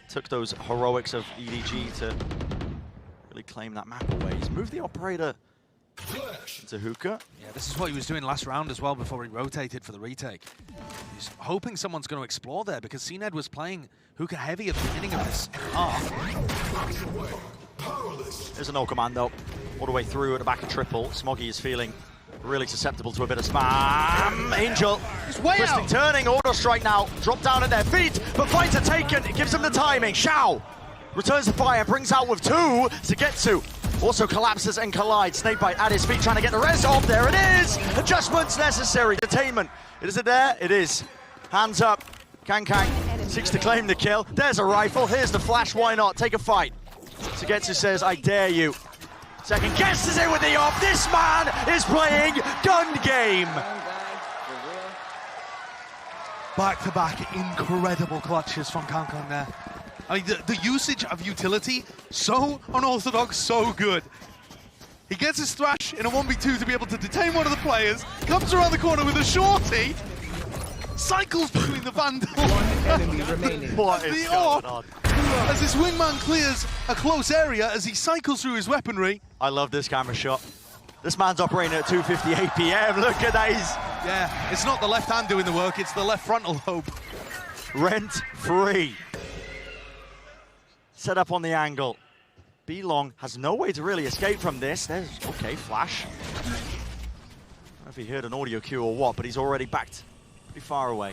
took those heroics of EDG to really claim that map away. He's moved the operator into hookah. Yeah, this is what he was doing last round as well before he rotated for the retake. He's hoping someone's going to explore there because CNED was playing hookah heavy at the beginning of this half. There's a no commando all the way through at the back of triple. Smoggy is feeling really susceptible to a bit of spam. Angel, twisting, turning, auto strike now. Drop down at their feet, but fights are taken. It gives them the timing. Xiao returns the fire, brings out with two to get to. Also collapses and collides. Snakebite at his feet, trying to get the res off. There it is. Adjustments necessary. Detainment. Is it there? It is. Hands up. Kang seeks to claim the kill. There's a rifle. Here's the flash. Why not? Take a fight. Sugetsu says, I dare you. Second guesses it with the off. This man is playing gun game. Back-to-back incredible clutches from Kankan there. I mean, the usage of utility, so unorthodox, so good. He gets his thrash in a 1v2 to be able to detain one of the players, comes around the corner with a shorty, cycles between the Vandal. One enemy remaining. What is going on? As this wingman clears a close area as he cycles through his weaponry. I love this camera shot. This man's operating at 250 APM. Look at that. Yeah, it's not the left hand doing the work, it's the left frontal lobe. Rent free. Set up on the angle. B-Long has no way to really escape from this. There's, okay, flash. I don't know if he heard an audio cue or what, but he's already backed pretty far away.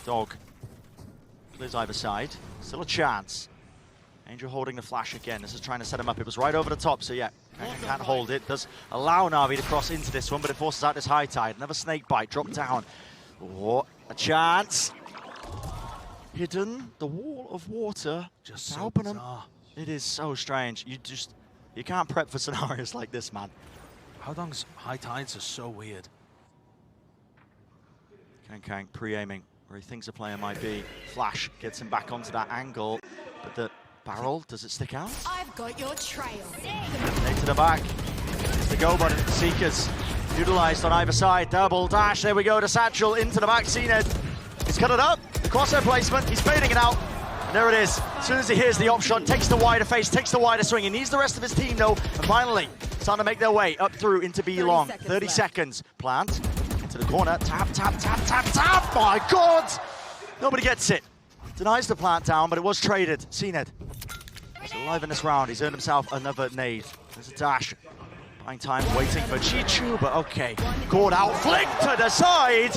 Dog clears either side. Still a chance. Angel holding the flash again. This is trying to set him up. It was right over the top, so yeah, can't hold it. Does allow Navi to cross into this one, but it forces out this high tide. Another snake bite, drop down. Oh, a chance. Hidden, the wall of water. Just so helping him. bizarre. It is so strange. You can't prep for scenarios like this, man. Haodong's high tides are so weird. Kang pre-aiming where he thinks a player might be. Flash gets him back onto that angle, but the barrel, does it stick out? I've got your trail. Nade to the back. It's the go button. Seekers utilized on either side. Double dash. There we go to Satchel into the back. CNED. He's cut it up. Crosshair placement. He's fading it out. And there it is. As soon as he hears the op shot, takes the wider face, takes the wider swing. He needs the rest of his team though. And finally, starting to make their way up through into B-Long. 30 seconds. Plant. To the corner. Tap, tap, tap, tap, tap. My God! Nobody gets it. Denies the plant down, but it was traded. CNED. He's alive in this round. He's earned himself another nade. There's a dash. Buying time, waiting for Chichu, but okay. Caught out, flick to the side.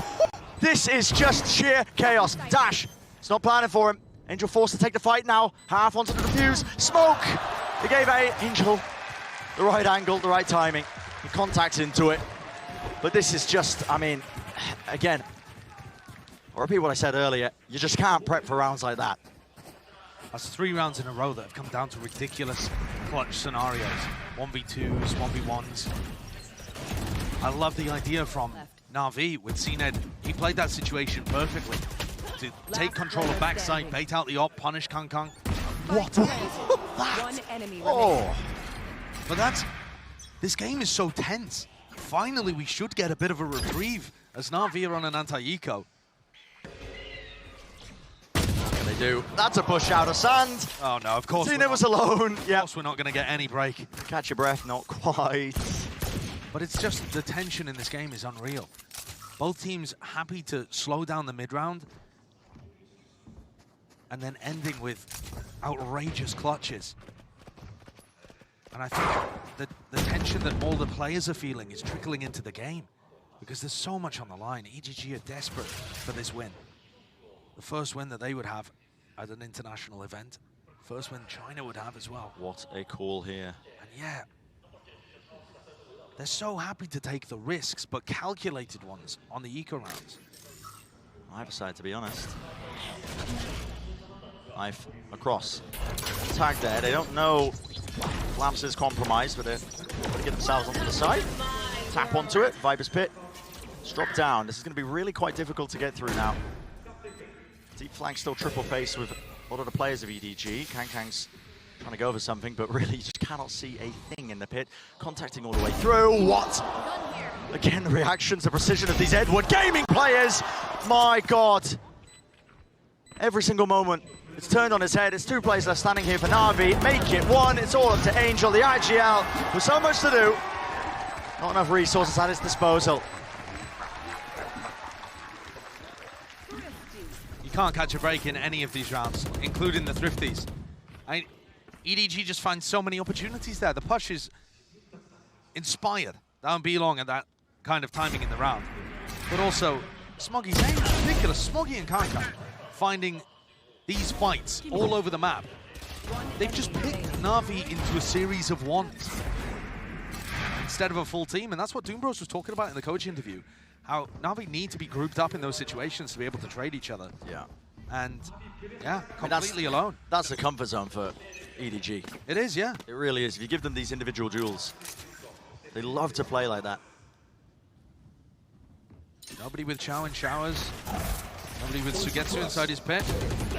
This is just sheer chaos. Dash. It's not planning for him. Angel forced to take the fight now. Half onto the defuse. Smoke. He gave Angel the right angle, the right timing. He contacts into it. But this is just, I mean, again, I'll repeat what I said earlier. You just can't prep for rounds like that. That's 3 rounds in a row that have come down to ridiculous clutch scenarios. 1v2s, 1v1s. I love the idea from Navi with CNED. He played that situation perfectly. To take control of backside, bait out the op, punish Kang. What that? One enemy Oh! But this game is so tense. Finally, we should get a bit of a reprieve as Navi are on an anti-eco. They do. That's a push out of sand. Oh no, of course. CNED was alone. Of course we're not going to get any break. Catch your breath, not quite. But it's just the tension in this game is unreal. Both teams happy to slow down the mid-round and then ending with outrageous clutches. And I think the tension that all the players are feeling is trickling into the game because there's so much on the line. EDG are desperate for this win. The first win that they would have at an international event. First win China would have as well. What a call here. And yeah, they're so happy to take the risks, but calculated ones on the eco rounds. either side, to be honest. Knife across. Tag there. They don't know Lamps is compromised, but they're going to get themselves onto the side. Tap onto it. Viper's Pit. Drop down. This is going to be really quite difficult to get through now. Deep flank still triple face with a lot of the players of EDG. Kang's trying to go over something, but really just cannot see a thing in the pit. Contacting all the way through. What? Again, the reactions, the precision of these Edward Gaming players. My God. Every single moment, it's turned on its head. It's two players left standing here for Navi. Make it one. It's all up to Angel, the IGL, with so much to do. Not enough resources at his disposal. You can't catch a break in any of these rounds, including the Thrifties. EDG just finds so many opportunities there. The push is inspired down B-Long at that kind of timing in the round. But also, Smoggy's aim is ridiculous. Smoggy and Kankan finding these fights all over the map. They've just picked Navi into a series of ones instead of a full team, and that's what DoomBros was talking about in the coach interview. How Navi need to be grouped up in those situations to be able to trade each other. Yeah. And, yeah, completely alone. That's the comfort zone for EDG. It is, yeah. It really is. If you give them these individual duels, they love to play like that. Nobody with Chow and Showers. Nobody with Sugetsu inside his pit.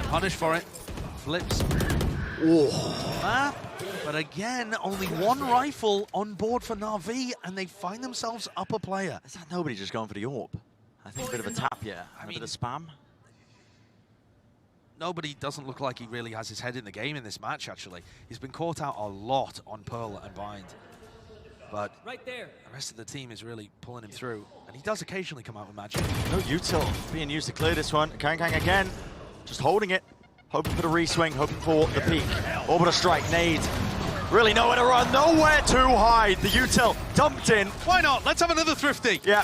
Punished for it. Flips. Oh. But again, only one rifle on board for Navi, and they find themselves up a player. Is that nobody just going for the AWP? I think a bit of a tap, yeah. A bit of spam. Nobody doesn't look like he really has his head in the game in this match, actually. He's been caught out a lot on Pearl and Bind. But right there, the rest of the team is really pulling him through. And he does occasionally come out with magic. No util being used to clear this one. Kang again, just holding it. Hoping for the re-swing, hoping for the peak. Orbital strike, nade. Really nowhere to run, nowhere to hide. The util dumped in. Why not? Let's have another Thrifty. Yeah.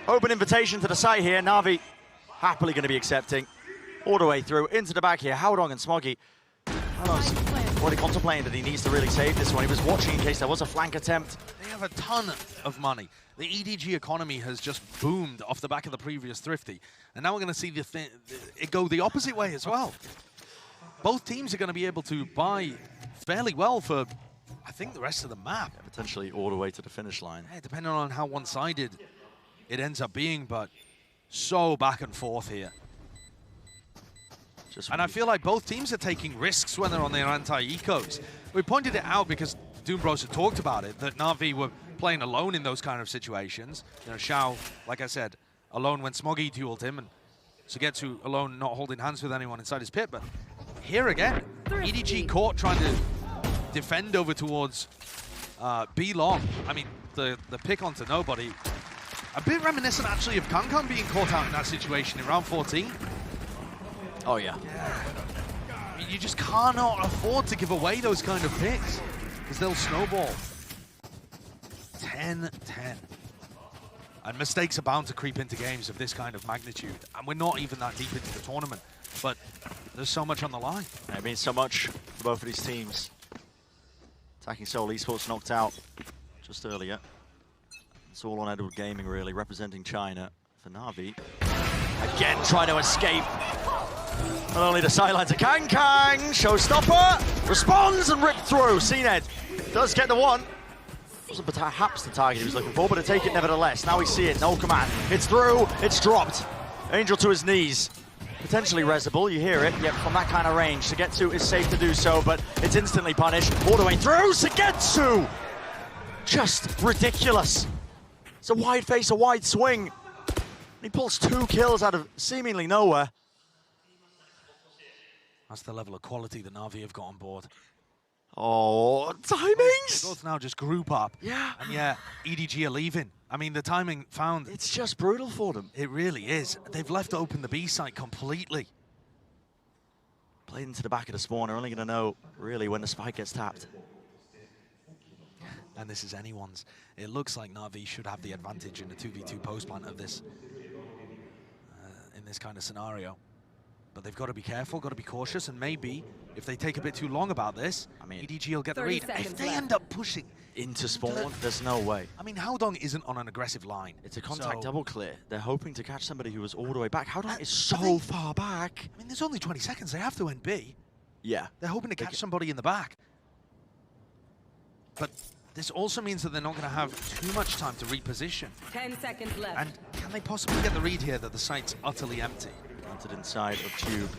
Open invitation to the site here. Navi happily going to be accepting. All the way through, into the back here. Howdong and Smoggy. Howdong's already contemplating that he needs to really save this one. He was watching in case there was a flank attempt. They have a ton of money. The EDG economy has just boomed off the back of the previous Thrifty. And now we're going to see it go the opposite way as well. Both teams are going to be able to buy fairly well for, I think, the rest of the map. Yeah, potentially all the way to the finish line. Yeah, depending on how one-sided it ends up being, but so back and forth here. And I feel like both teams are taking risks when they're on their anti-ecos. We pointed it out because DoomBros had talked about it, that Navi were playing alone in those kind of situations. You know, Shao, like I said, alone when Smoggy dueled him, and Sugetsu alone not holding hands with anyone inside his pit. But here again, EDG caught trying to defend over towards B-Long. I mean, the pick onto nobody. A bit reminiscent, actually, of Kankan being caught out in that situation in round 14. Oh, yeah. I mean, you just cannot afford to give away those kind of picks because they'll snowball. 10-10. And mistakes are bound to creep into games of this kind of magnitude. And we're not even that deep into the tournament, but there's so much on the line. It means so much for both of these teams. Attacking Seoul Esports knocked out just earlier. It's all on Edward Gaming, really, representing China for Navi. Again, trying to escape. Not only the sidelines of Kang, showstopper, responds and ripped through. CNED does get the one. Wasn't perhaps the target he was looking for, but to take it nevertheless. Now we see it, no command. It's through, it's dropped. Angel to his knees. Potentially resible, you hear it. Yep, from that kind of range. Sugetsu is safe to do so, but it's instantly punished. All the way through, Sugetsu! Just ridiculous. It's a wide face, a wide swing. He pulls 2 kills out of seemingly nowhere. That's the level of quality that Navi have got on board. Oh, timings! They both now just group up. Yeah. And yeah, EDG are leaving. I mean, the timing found... It's just brutal for them. It really is. They've left open the B site completely. Played into the back of the spawn. They're only going to know, really, when the spike gets tapped. And this is anyone's. It looks like Navi should have the advantage in the 2v2 post plant of this, in this kind of scenario. But they've got to be careful, got to be cautious, and maybe if they take a bit too long about this, I mean, EDG will get the 30 read. If seconds they left. end up pushing into spawn, there's no way. I mean, Howdong isn't on an aggressive line. It's a contact so- double clear. They're hoping to catch somebody who was all the way back. Howdong is so they- far back. I mean, there's only 20 seconds. They have to end B. Yeah. They're hoping to catch somebody in the back. But this also means that they're not going to have too much time to reposition. 10 seconds left. And can they possibly get the read here that the site's utterly empty? Planted inside of Tube.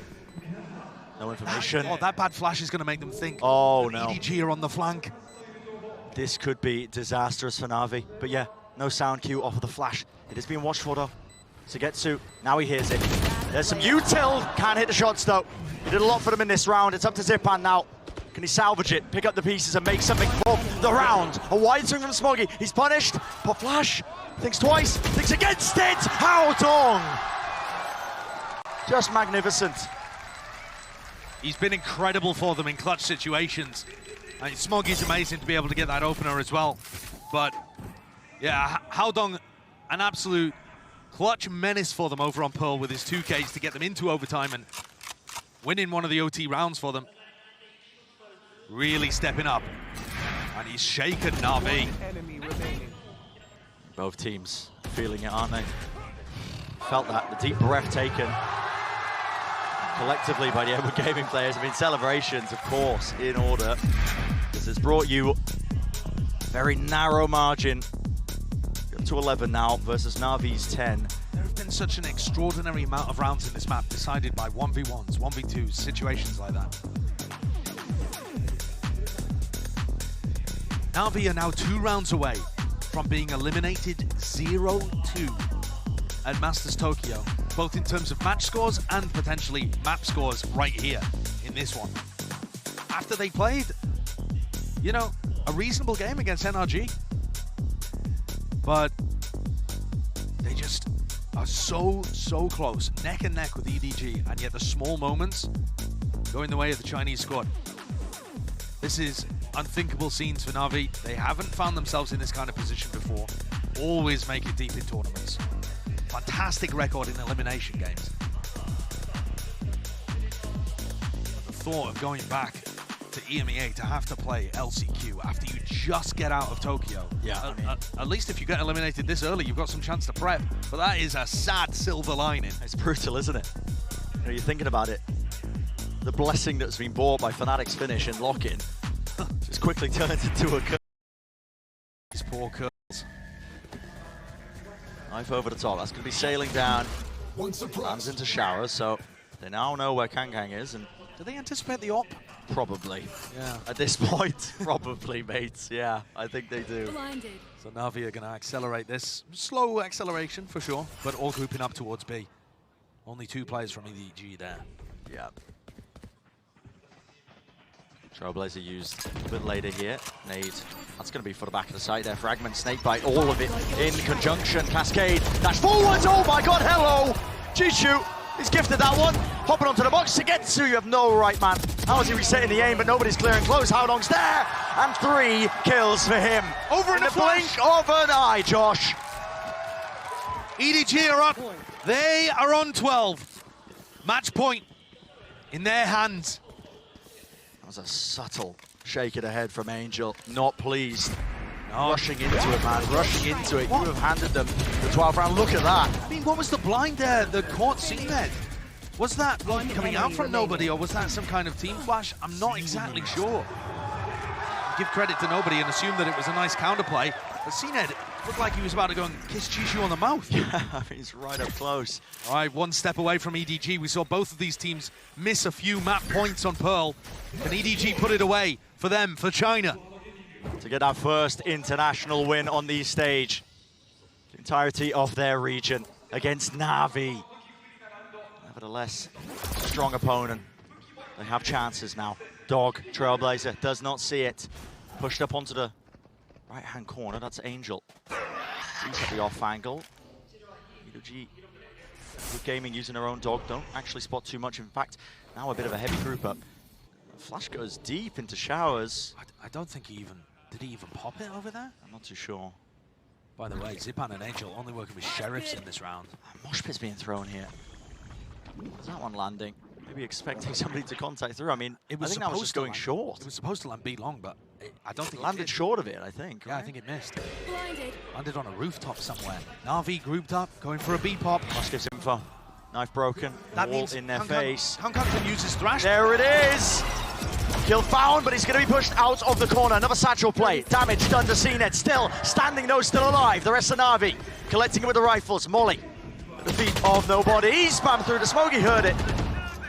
No information. Oh, that bad flash is going to make them think Oh, that no. EDG are on the flank. This could be disastrous for Navi. But yeah, no sound cue off of the flash. It is being watched for though. Sugetsu, now he hears it. There's some util. Can't hit the shots though. He did a lot for them in this round. It's up to Zipan now. Can he salvage it, pick up the pieces and make something for the round? A wide swing from Smoggy. He's punished. Pop flash. Thinks twice. Thinks against it. Howdong. Just magnificent. He's been incredible for them in clutch situations. I mean, Smoggy's amazing to be able to get that opener as well. But yeah, Howdong, an absolute clutch menace for them over on Pearl with his 2Ks to get them into overtime and winning one of the OT rounds for them. Really stepping up. And he's shaken Navi. Enemy remaining. Both teams feeling it, aren't they? Felt that, the deep breath taken collectively by the Edward Gaming players. I mean, celebrations, of course, in order. This has brought you a very narrow margin. Up to 11 now versus Navi's 10. There have been such an extraordinary amount of rounds in this map decided by 1v1s, 1v2s, situations like that. Navi are now 2 rounds away from being eliminated 0-2 at Masters Tokyo, both in terms of match scores and potentially map scores right here in this one. After they played, you know, a reasonable game against NRG, but they just are so close, neck and neck with EDG, and yet the small moments going the way of the Chinese squad. This is unthinkable scenes for Navi. They haven't found themselves in this kind of position before. Always make it deep in tournaments. Fantastic record in elimination games. But the thought of going back to EMEA to have to play LCQ after you just get out of Tokyo. Yeah, At least if you get eliminated this early, you've got some chance to prep. But that is a sad silver lining. It's brutal, isn't it? You know, you're thinking about it. The blessing that's been brought by Fnatic's finish and lock-in just quickly turns into a curse. These poor curls. Knife over the top. That's going to be sailing down. Lands into showers, so they now know where Kang is. And Do they anticipate the op? probably. Yeah. At this point, probably, mates. Yeah, I think they do. Blinded. So Navi are going to accelerate this. Slow acceleration for sure, but all grouping up towards B. Only 2 players from EDG there. Yeah. Trailblazer used a bit later here. Nade. That's going to be for the back of the site there. Fragment, Snakebite, all of it in conjunction. Cascade, dash forwards. Oh my god, hello! Jishu, he's gifted that one. Hopping onto the box. Sugetsu, you have no right, man. How is he resetting the aim, but nobody's clearing close. Howdong's there. And 3 kills for him. Over in the a flash. blink of an eye, Josh. EDG are up. They are on 12. Match point in their hands. That was a subtle shake of the head from Angel. Not pleased. No. Rushing into it, man. Rushing into it. You have handed them the 12th round. Look at that. I mean, what was the blind there? The court scene there? Was that blind coming out from nobody, or was that some kind of team flash? I'm not exactly sure. Give credit to nobody and assume that it was a nice counterplay. But CNED looked like he was about to go and kiss Jishu on the mouth. Yeah, he's right up close. All right, 1 step away from EDG. We saw both of these teams miss a few map points on Pearl. Can EDG put it away for them, for China? To get our first international win on the stage. The entirety of their region against Navi. Nevertheless, strong opponent. They have chances now. Dog, Trailblazer, does not see it. Pushed up onto the right-hand corner, that's Angel. Seems at the off angle. EDG, good gaming using their own dog, don't actually spot too much. In fact, now a bit of a heavy group up. Flash goes deep into showers. I don't think he even... Did he even pop it over there? I'm not too sure. By the way, Zipan and Angel only working with Sheriffs in this round. Mosh pit's being thrown here. Is that one landing? maybe expecting somebody to contact through. I mean, I think that was just going short. It was supposed to land B long, but I don't think it landed short of it, I think. Yeah, right? I think it missed. Blinded. Landed on a rooftop somewhere. Navi grouped up, going for a B pop. Must gives info. Knife broken. That Wall means in their face. Kang can use his thrash. There it is. Kill found, but he's going to be pushed out of the corner. Another satchel play. Damage done to CNET. Still standing, though, still alive. The rest of Navi collecting it with the rifles. Molly at the feet of nobody. Spam through the smoke. He heard it.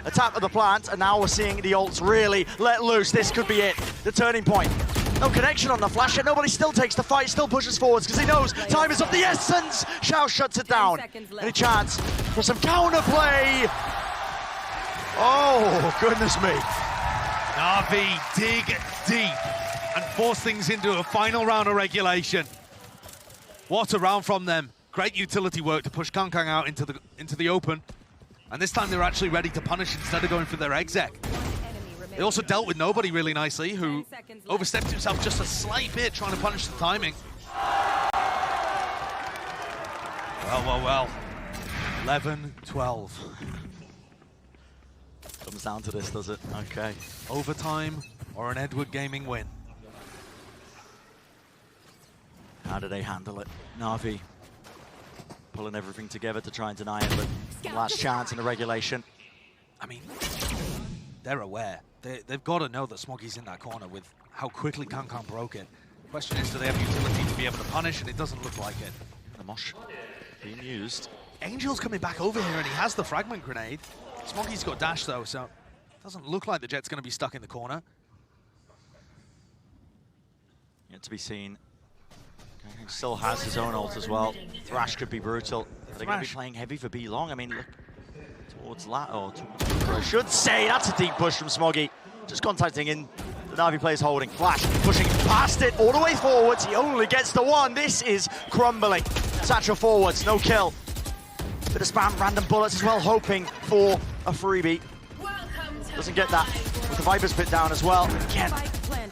A tap of the plant, and now we're seeing the ults really let loose. This could be it. The turning point. No connection on the flash, yet nobody still takes the fight, still pushes forwards because he knows time is of the essence. Shao shuts it down. Any chance for some counter play? Oh, goodness me. Navi dig deep and force things into a final round of regulation. What a round from them. Great utility work to push Kang out into the open. And this time they're actually ready to punish instead of going for their exec. They also dealt with nobody really nicely, who overstepped himself just a slight bit trying to punish the timing. Well. 11-12. Comes down to this, does it? Okay. Overtime or an Edward Gaming win. How do they handle it? Navi pulling everything together to try and deny it, but last chance in the regulation. I mean, they're aware. They've got to know that Smoggy's in that corner with how quickly Kang broke it. The question is, do they have utility to be able to punish, and it doesn't look like it. The mosh being used. Angel's coming back over here, and he has the fragment grenade. Smoggy's got dash, though, so it doesn't look like the Jet's going to be stuck in the corner. Yet to be seen. Kang still has his own ult as well. Thrash could be brutal. They're going to be playing heavy for B long. I mean, look towards Lat, or I should say, that's a deep push from Smoggy. Just contacting in. The Navi player's holding. Flash pushing past it all the way forwards. He only gets the one. This is crumbling. Satchel forwards, no kill. Bit of spam, random bullets as well, hoping for a freebie. Doesn't get that with the Viper's pit down as well. Again,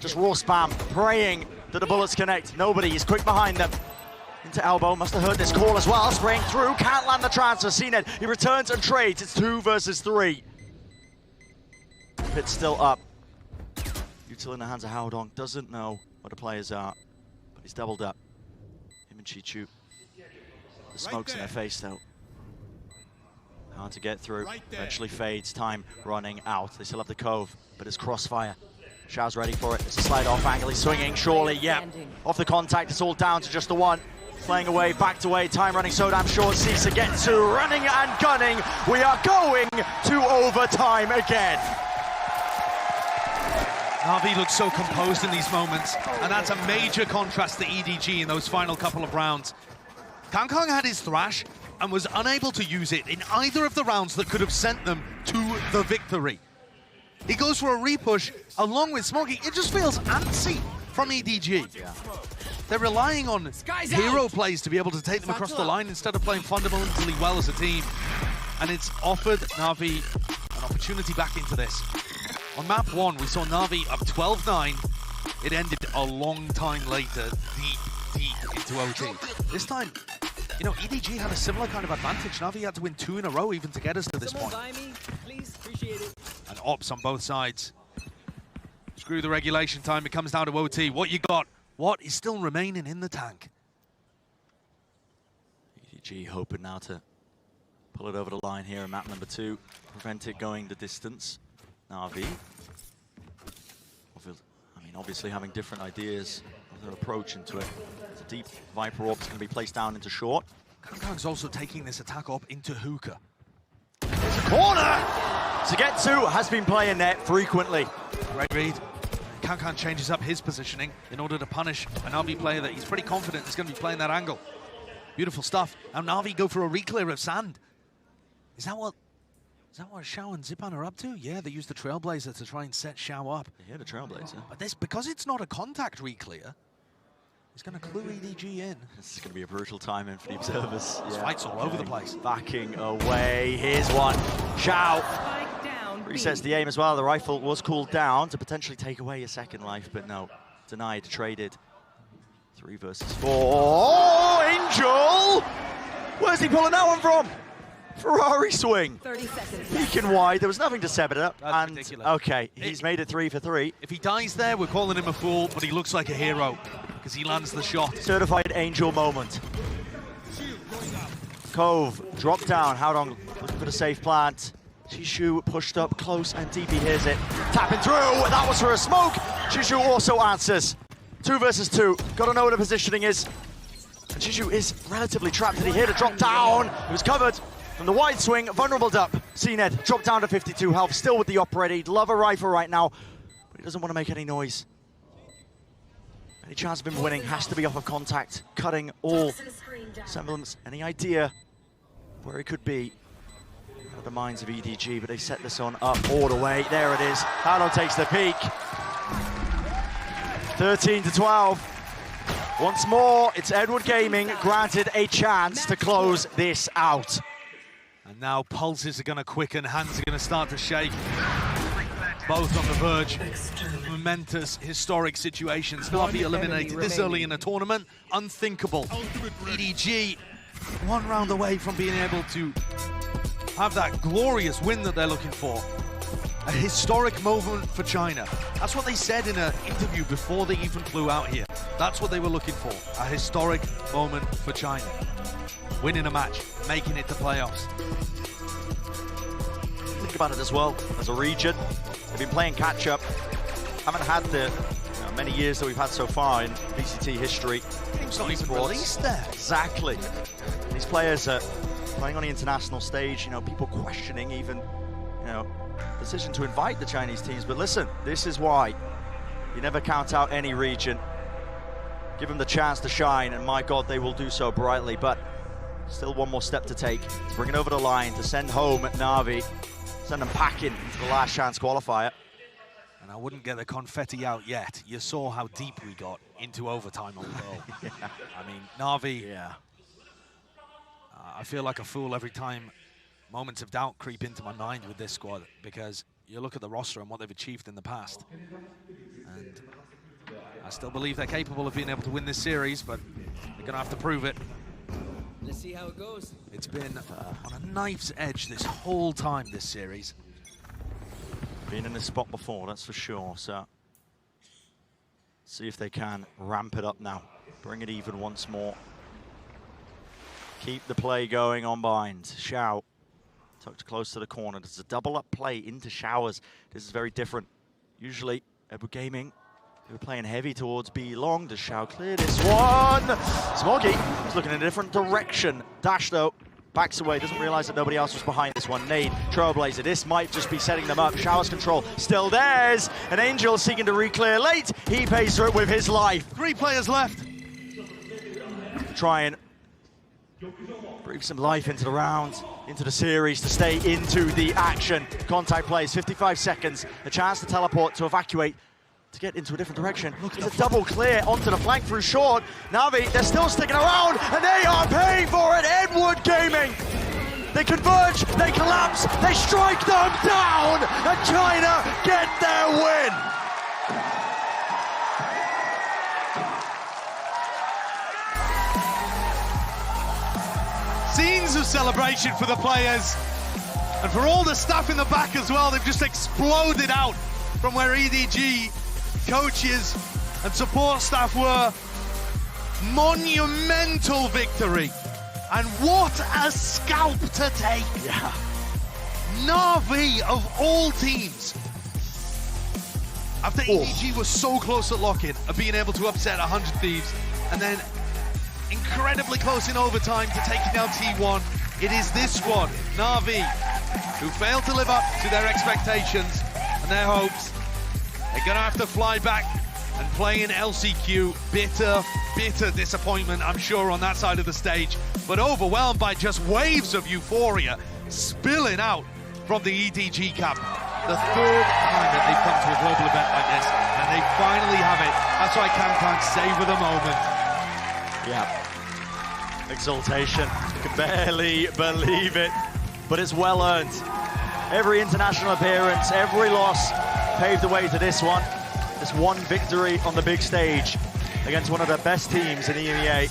just raw spam, praying that the bullets connect. Nobody is quick behind them. Into elbow, must have heard this call as well. Spraying through, can't land the transfer. CNET, he returns and trades. It's 2 versus 3. Pit's still up. Util in the hands of Howdong, doesn't know where the players are, but he's doubled up. Him and Chichu. The smoke's in their face though. Hard to get through, eventually fades, time running out. They still have the cove, but it's crossfire. Shao's ready for it, it's a slide off angle, he's swinging, surely, yeah. Off the contact, it's all down to just the one. Playing away, backed away, time running so damn short, sees to get to, running and gunning. We are going to overtime again. Navi looks so composed in these moments, and that's a major contrast to EDG in those final couple of rounds. Kang had his thrash and was unable to use it in either of the rounds that could have sent them to the victory. He goes for a repush along with Smoggy. It just feels antsy from EDG. Yeah. They're relying on hero plays to be able to take them across the line instead of playing fundamentally well as a team. And it's offered Navi an opportunity back into this. On map 1, we saw Navi up 12-9. It ended a long time later, deep into OT. This time, you know, EDG had a similar kind of advantage. Navi had to win 2 in a row even to get us to this point. And ops on both sides. Screw the regulation time, it comes down to OT. What you got? What is still remaining in the tank? EDG hoping now to pull it over the line here in map number 2. Prevent it going the distance. Navi, obviously having different ideas of their approach into it. It's a deep Viper Orb is going to be placed down into short. Kang's also taking this attack up into hookah. There's a corner to get to, has been playing there frequently. Great read. Kang changes up his positioning in order to punish a Navi player that he's pretty confident is going to be playing that angle. Beautiful stuff. Now Navi go for a reclear of sand. Is that what Shao and Zipan are up to? Yeah, they use the Trailblazer to try and set Shao up. Yeah, the Trailblazer. But this, because it's not a contact re-clear, it's going to clue EDG in. This is going to be a brutal time in for the observers. This fight's all over the place. Backing away. Here's one. Shao resets the aim as well. The rifle was cooled down to potentially take away a second life, but no. Denied, traded. 3 versus 4. Oh, Angel! Where's he pulling that one from? Ferrari swing. 30 seconds. Peeking wide, there was nothing to set it up. That's and ridiculous. okay, he's made it 3 for 3. If he dies there, we're calling him a fool, but he looks like a hero because he lands the shot. Certified angel moment. Cove, drop down, Haodong looking for the safe plant. Shishu pushed up close and DP hears it. Tapping through, that was for a smoke. Shishu also answers. 2 versus 2, gotta know where the positioning is. And Shishu is relatively trapped. Did he hear the drop down? He was covered from the wide swing, vulnerable up. CNED dropped down to 52 health, still with the operator. He'd love a rifle right now, but he doesn't want to make any noise. Any chance of him winning has to be off of contact, cutting all semblance, any idea where he could be. Out of the minds of EDG, but they set this on up all the way. There it is. Halo takes the peak. 13 to 12. Once more, it's Edward Gaming granted a chance to close this out. And now pulses are going to quicken, hands are going to start to shake. Both on the verge of momentous, historic situations. Navi eliminated this early in the tournament. Unthinkable. EDG 1 round away from being able to have that glorious win that they're looking for. A historic moment for China. That's what they said in an interview before they even flew out here. That's what they were looking for. A historic moment for China. Winning a match, making it to playoffs. Think about it as well, as a region. They've been playing catch-up. Haven't had the many years that we've had so far in VCT history. Game's not even released there. Exactly. These players are playing on the international stage, people questioning even, decision to invite the Chinese teams. But listen, this is why you never count out any region. Give them the chance to shine, and my God, they will do so brightly. But still one more step to take to bring it over the line, to send home Navi, send them packing into the last chance qualifier. And I wouldn't get the confetti out yet. You saw how deep we got into overtime on goal. Yeah. I mean, Navi, I feel like a fool every time moments of doubt creep into my mind with this squad, because you look at the roster and what they've achieved in the past. And I still believe they're capable of being able to win this series, but they're going to have to prove it. Let's see how it goes. It's been on a knife's edge this whole time, this series. Been in this spot before, that's for sure. So, see if they can ramp it up now. Bring it even once more. Keep the play going on bind. Xiao tucked close to the corner. There's a double-up play into Showers. This is very different. Usually, Edward Gaming, they were playing heavy towards B long. Does Xiao clear this one? Smoggy is looking in a different direction. Dash, though, backs away. Doesn't realize that nobody else was behind this one. Nade, Trailblazer. This might just be setting them up. Showers control still theirs. An Angel seeking to re-clear late. He pays for it with his life. 3 players left. Try and breathe some life into the round, into the series, to stay into the action. Contact plays, 55 seconds. A chance to teleport, to evacuate, to get into a different direction. It's a double clear onto the flank through short. Navi, they're still sticking around, and they are paying for it. Edward Gaming. They converge, they collapse, they strike them down, and China get their win. Scenes of celebration for the players, and for all the staff in the back as well. They've just exploded out from where EDG coaches and support staff were. Monumental victory, and what a scalp to take. Yeah. Navi of all teams, after EDG was so close at lock-in of being able to upset 100 Thieves, and then incredibly close in overtime to taking down T1. It is this squad, Navi, who failed to live up to their expectations and their hopes. They're going to have to fly back and play in LCQ. Bitter, bitter disappointment, I'm sure, on that side of the stage, but overwhelmed by just waves of euphoria spilling out from the EDG camp. The 3rd time that they've come to a global event like this, and they finally have it. That's why Kang savor the moment. Yeah. Exultation. You can barely believe it, but it's well earned. Every international appearance, every loss paved the way to this one. This one victory on the big stage against one of the best teams in EMEA.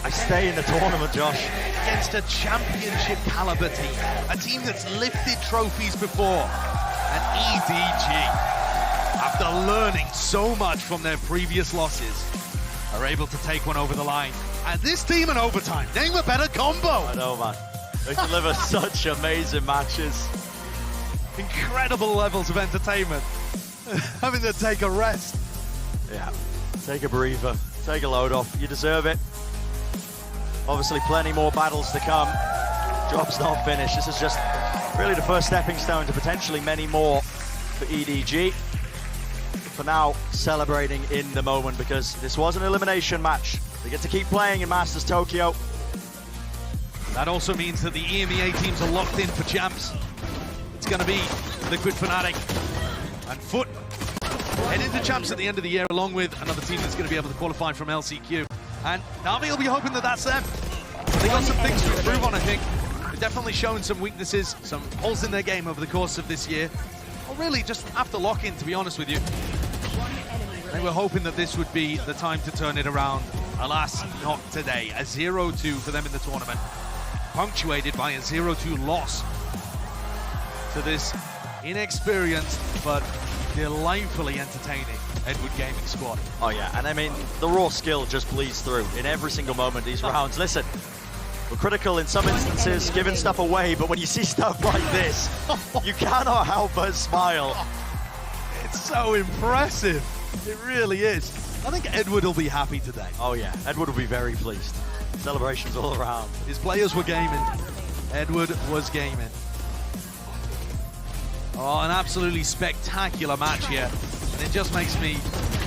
I stay in the tournament, Josh. Against a championship caliber team, a team that's lifted trophies before, and EDG, after learning so much from their previous losses, are able to take one over the line. And this team in overtime, name a better combo. I know, man. They deliver such amazing matches. Incredible levels of entertainment. Having to take a rest. Yeah, take a breather, take a load off. You deserve it. Obviously, plenty more battles to come. Job's not finished. This is just really the first stepping stone to potentially many more for EDG. For now, celebrating in the moment because this was an elimination match. They get to keep playing in Masters Tokyo. That also means that the EMEA teams are locked in for champs. It's going to be Liquid Fnatic and Foot heading to champs at the end of the year, along with another team that's going to be able to qualify from LCQ. And Navi will be hoping that that's them. They got some things to improve on, I think. They've definitely shown some weaknesses, some holes in their game over the course of this year. Or really just after lock-in, to be honest with you. They were hoping that this would be the time to turn it around. Alas, not today. A 0-2 for them in the tournament, punctuated by a 0-2 loss to this inexperienced but delightfully entertaining Edward Gaming squad. Oh yeah, and I mean, the raw skill just bleeds through in every single moment of these rounds. Listen, we're critical in some instances, giving stuff away, but when you see stuff like this, you cannot help but smile. It's so impressive. It really is. I think Edward will be happy today. Oh yeah, Edward will be very pleased. Celebrations all around. His players were gaming. Edward was gaming. Oh, an absolutely spectacular match here. And it just makes me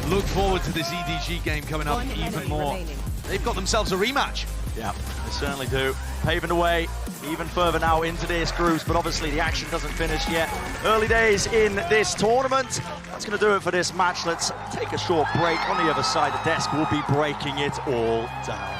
look forward to this EDG game coming up even more. Remaining. They've got themselves a rematch. Yeah, they certainly do. Paving the way even further now into this cruise, but obviously the action doesn't finish yet. Early days in this tournament. That's going to do it for this match. Let's take a short break. On the other side, the desk will be breaking it all down.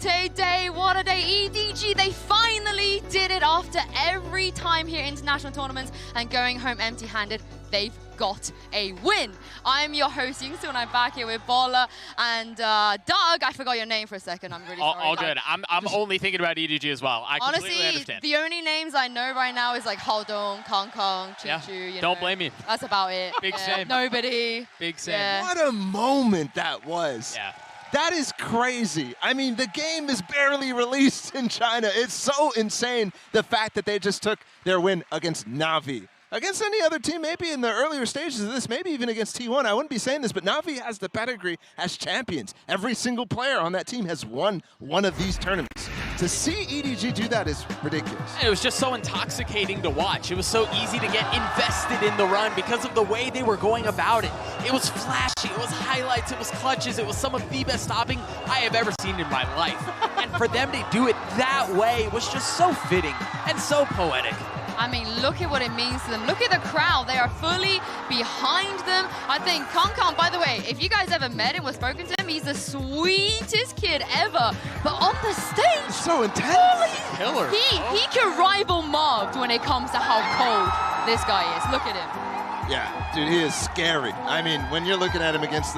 What a day, what a day. EDG, they finally did it after every time here at international tournaments and going home empty-handed. They've got a win. I'm your host, Yingsu, and I'm back here with Bola and Doug. I forgot your name for a second. I'm really sorry. All good. I'm only thinking about EDG as well. I completely Honestly, understand. the only names I know right now is like Haldong, Kong Kong, Chin Chu. You Don't know. blame me. That's about it. Big shame. Nobody. Big shame. Yeah. What a moment that was. Yeah. That is crazy. I mean, the game is barely released in China. It's so insane, the fact that they just took their win against Navi. Against any other team, maybe in the earlier stages of this, maybe even against T1, I wouldn't be saying this, but Navi has the pedigree as champions. Every single player on that team has won one of these tournaments. To see EDG do that is ridiculous. It was just so intoxicating to watch. It was so easy to get invested in the run because of the way they were going about it. It was flashy, it was highlights, it was clutches, it was some of the best stopping I have ever seen in my life. And for them to do it that way was just so fitting and so poetic. I mean, look at what it means to them. Look at the crowd. They are fully behind them. I think Kong, by the way, if you guys ever met him or spoken to him, he's the sweetest kid ever. But on the stage, so intense. Killer. He can rival Marv when it comes to how cold this guy is. Look at him. Yeah, dude, he is scary. I mean, when you're looking at him against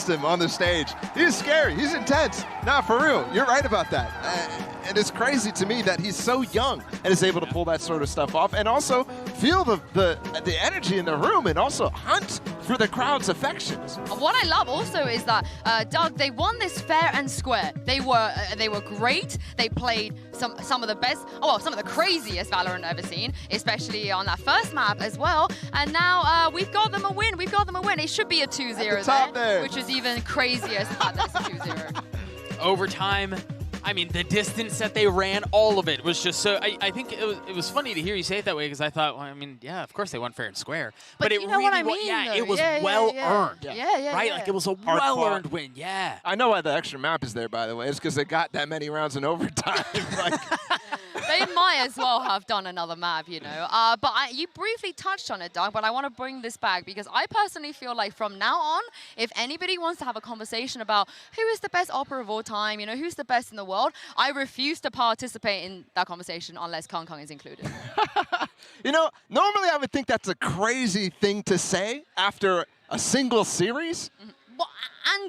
him on the stage, he's scary. He's intense. Nah, for real, you're right about that. And it's crazy to me that he's so young and is able to pull that sort of stuff off, and also feel the energy in the room, and also hunt for the crowd's affections. What I love also is that Doug, they won this fair and square. They were great. They played some of the best, some of the craziest Valorant I've ever seen, especially on that first map as well. And now we've got them a win. We've got them a win. It should be a 2-0 there, which is even crazier as the fact that it's a 2-0. Overtime. I mean, the distance that they ran, all of it was just so. I think it was funny to hear you say it that way, because I thought, well, I mean, yeah, of course they won fair and square, but it you know really, what I mean, it was well earned, right? Like it was a well earned win, yeah. I know why the extra map is there, by the way. It's because they got that many rounds in overtime. Like, they might as well have done another map, you know. But you briefly touched on it, Doug, but I want to bring this back because I personally feel like from now on, if anybody wants to have a conversation about who is the best opera of all time, you know, who's the best in the world, I refuse to participate in that conversation unless Kong is included. You know, normally I would think that's a crazy thing to say after a single series.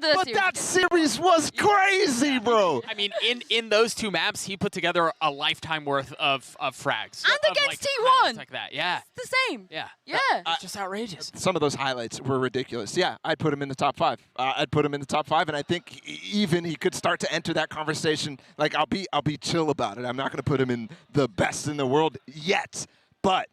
But that series was crazy, bro. I mean, in those two maps, he put together a lifetime worth of frags. And against T1. Like that, yeah. It's the same. Yeah. Yeah. It's just outrageous. Some of those highlights were ridiculous. Yeah, I'd put him in the top 5. I'd put him in the top 5, and I think even he could start to enter that conversation. Like, I'll be chill about it. I'm not going to put him in the best in the world yet, but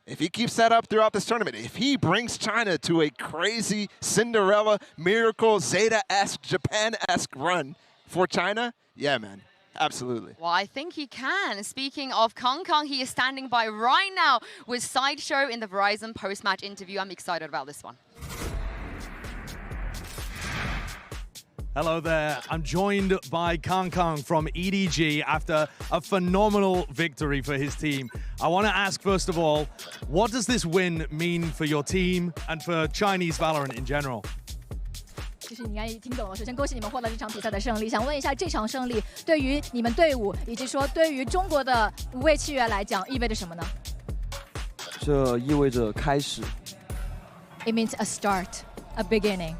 if he keeps that up throughout this tournament, if he brings China to a crazy Cinderella, miracle, Zeta-esque, Japan-esque run for China, yeah, man, absolutely. Well, I think he can. Speaking of Kong, he is standing by right now with Sideshow in the Verizon post-match interview. I'm excited about this one. Hello there. I'm joined by Kong from EDG after a phenomenal victory for his team. I want to ask, first of all, what does this win mean for your team and for Chinese Valorant in general? 其实你应该听懂了。首先，恭喜你们获得这场比赛的胜利。想问一下，这场胜利对于你们队伍，以及说对于中国的5位契约来讲，意味着什么呢？这意味着开始。It means a start, a beginning.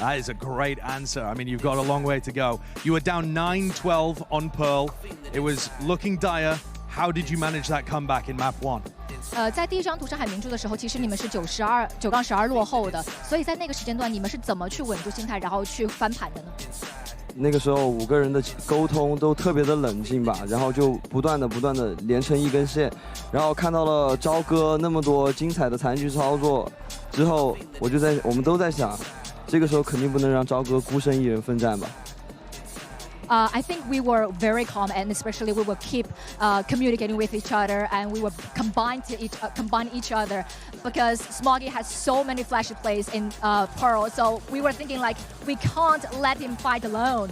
That is a great answer. I mean, you've got a long way to go. You were down 9-12 on Pearl. It was looking dire. How did you manage that comeback in Map 1? 在第一张图上海明珠的时候，其实你们是9-12落后的，所以在那个时间段，你们是怎么去稳住心态，然后去翻盘的呢？那个时候5个人的沟通都特别的冷静吧，然后就不断的连成一根线，然后看到了朝哥那么多精彩的残局操作之后，我们都在想。这个时候肯定不能让朝哥孤身一人奋战吧。I think we were very calm, and especially we will keep communicating with each other, and we will combine each other, because Smoggy has so many flashy plays in Pearl. So we were thinking like we can't let him fight alone.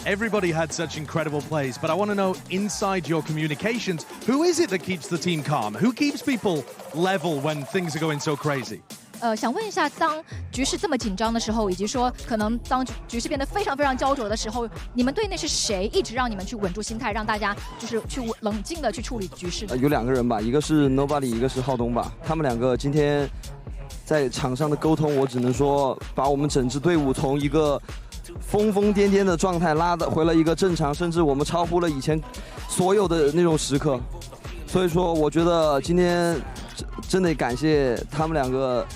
Everybody had such incredible plays, but I want to know, inside your communications, who is it that keeps the team calm? Who keeps people level when things are going so crazy? 想问一下，当局势这么紧张的时候，以及说可能当局势变得非常非常焦灼的时候，你们队内是谁一直让你们去稳住心态，让大家就是去冷静的去处理局势？有2个人吧，一个是 Nobody， 一个是浩东吧。他们2个今天在场上的沟通，我只能说把我们整支队伍从一个疯疯癫癫的状态拉回了一个正常，甚至我们超乎了以前所有的那种时刻。所以说，我觉得今天真得感谢他们2个。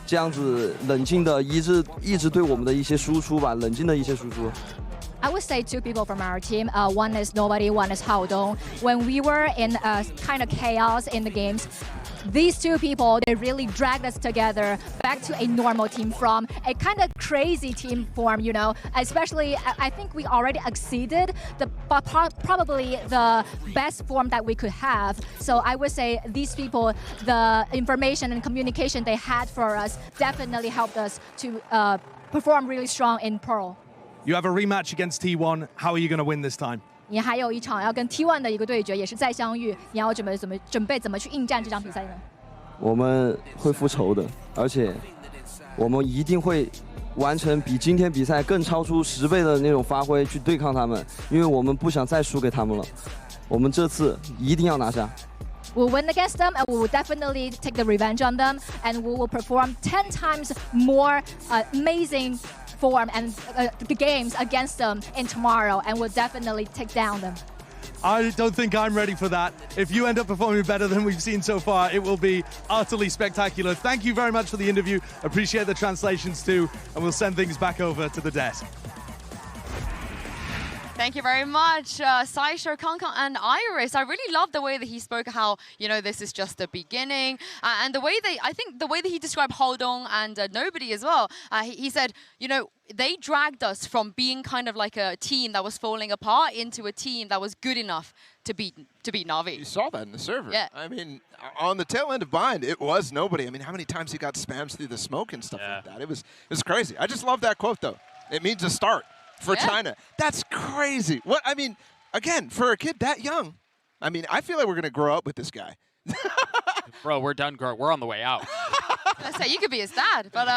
这样子冷静的一直对我们的一些输出吧，冷静的一些输出。I would say 2 people from our team. One is Nobody, one is Haodong. When we were in a kind of chaos in the games, these 2 people, they really dragged us together back to a normal team from a kind of crazy team form, you know. Especially, I think we already exceeded probably the best form that we could have. So I would say these people, the information and communication they had for us definitely helped us to perform really strong in Pearl. You have a rematch against T1. How are you going to win this time? 你还有一场要跟 T1 的一个对决，也是再相遇。你要准备怎么去应战这场比赛呢？我们会复仇的，而且我们一定会完成比今天比赛更超出10倍的那种发挥去对抗他们，因为我们不想再输给他们了。我们这次一定要拿下。We'll win against them, and we will definitely take the revenge on them, and we will perform 10 times more amazing form and the games against them in tomorrow, and we'll definitely take down them. I don't think I'm ready for that. If you end up performing better than we've seen so far, it will be utterly spectacular. Thank you very much for the interview. Appreciate the translations too, and we'll send things back over to the desk. Thank you very much, Saisho, Kankan, and Iris. I really love the way that he spoke how, you know, this is just the beginning. And the way I think the way that he described Holdong and Nobody as well, he said, you know, they dragged us from being kind of like a team that was falling apart into a team that was good enough to beat Navi. You saw that in the server. Yeah. I mean, on the tail end of Bind, it was Nobody. I mean, how many times he got spams through the smoke and stuff like that? It was crazy. I just love that quote, though. It means a start. For China. That's crazy. What I mean, again, for a kid that young, I mean, I feel like we're going to grow up with this guy. Bro, we're done growing. We're on the way out. Let's say you could be his dad. But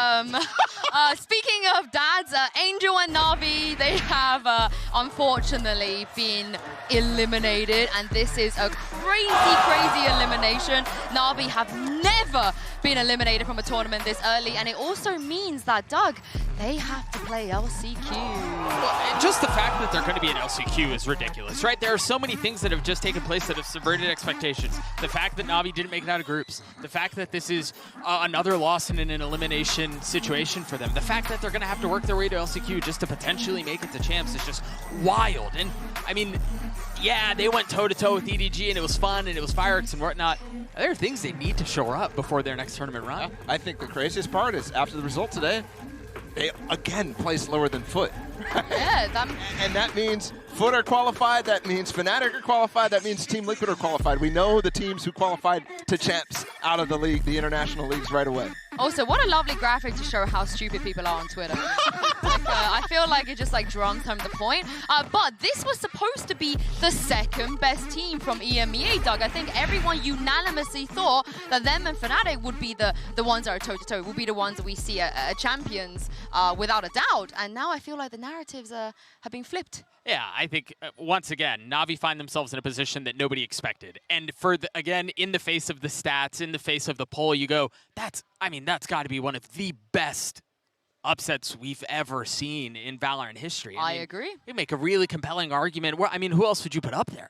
speaking of dads, Angel and Navi, they have unfortunately been eliminated. And this is a crazy elimination. Navi have never been eliminated from a tournament this early. And it also means that, Doug, they have to play LCQ. Well, just the fact that they're going to be in LCQ is ridiculous, right? There are so many things that have just taken place that have subverted expectations. The fact that Navi didn't make it out of groups. The fact that this is another loss in an elimination situation for them. The fact that they're going to have to work their way to LCQ just to potentially make it to champs is just wild. And, I mean, yeah, they went toe-to-toe with EDG, and it was fun, and it was fireworks and whatnot. There are things they need to shore up before their next tournament run. I think the craziest part is after the result today, they again placed lower than Foot. Yeah, and that means Foot are qualified, that means Fnatic are qualified, that means Team Liquid are qualified. We know the teams who qualified to champs out of the league, the international leagues right away. Also, what a lovely graphic to show how stupid people are on Twitter. I feel like it just like drums home the point. But this was supposed to be the second best team from EMEA, Doug. I think everyone unanimously thought that them and Fnatic would be the ones that are toe-to-toe, would be the ones that we see at champions without a doubt. And now I feel like the narratives have been flipped. Yeah, I think, once again, Navi find themselves in a position that nobody expected. And again, in the face of the stats, in the face of the poll, you go, that's got to be one of the best upsets we've ever seen in Valorant history. I agree. You make a really compelling argument. I mean, who else would you put up there?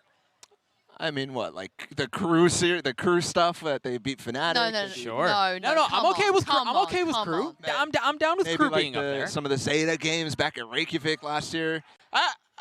I mean, what, like the crew stuff that they beat Fnatic? No, sure. No, I'm okay with crew. I'm okay with crew. I'm down with crew being up there. Some of the Zeta games back at Reykjavik last year.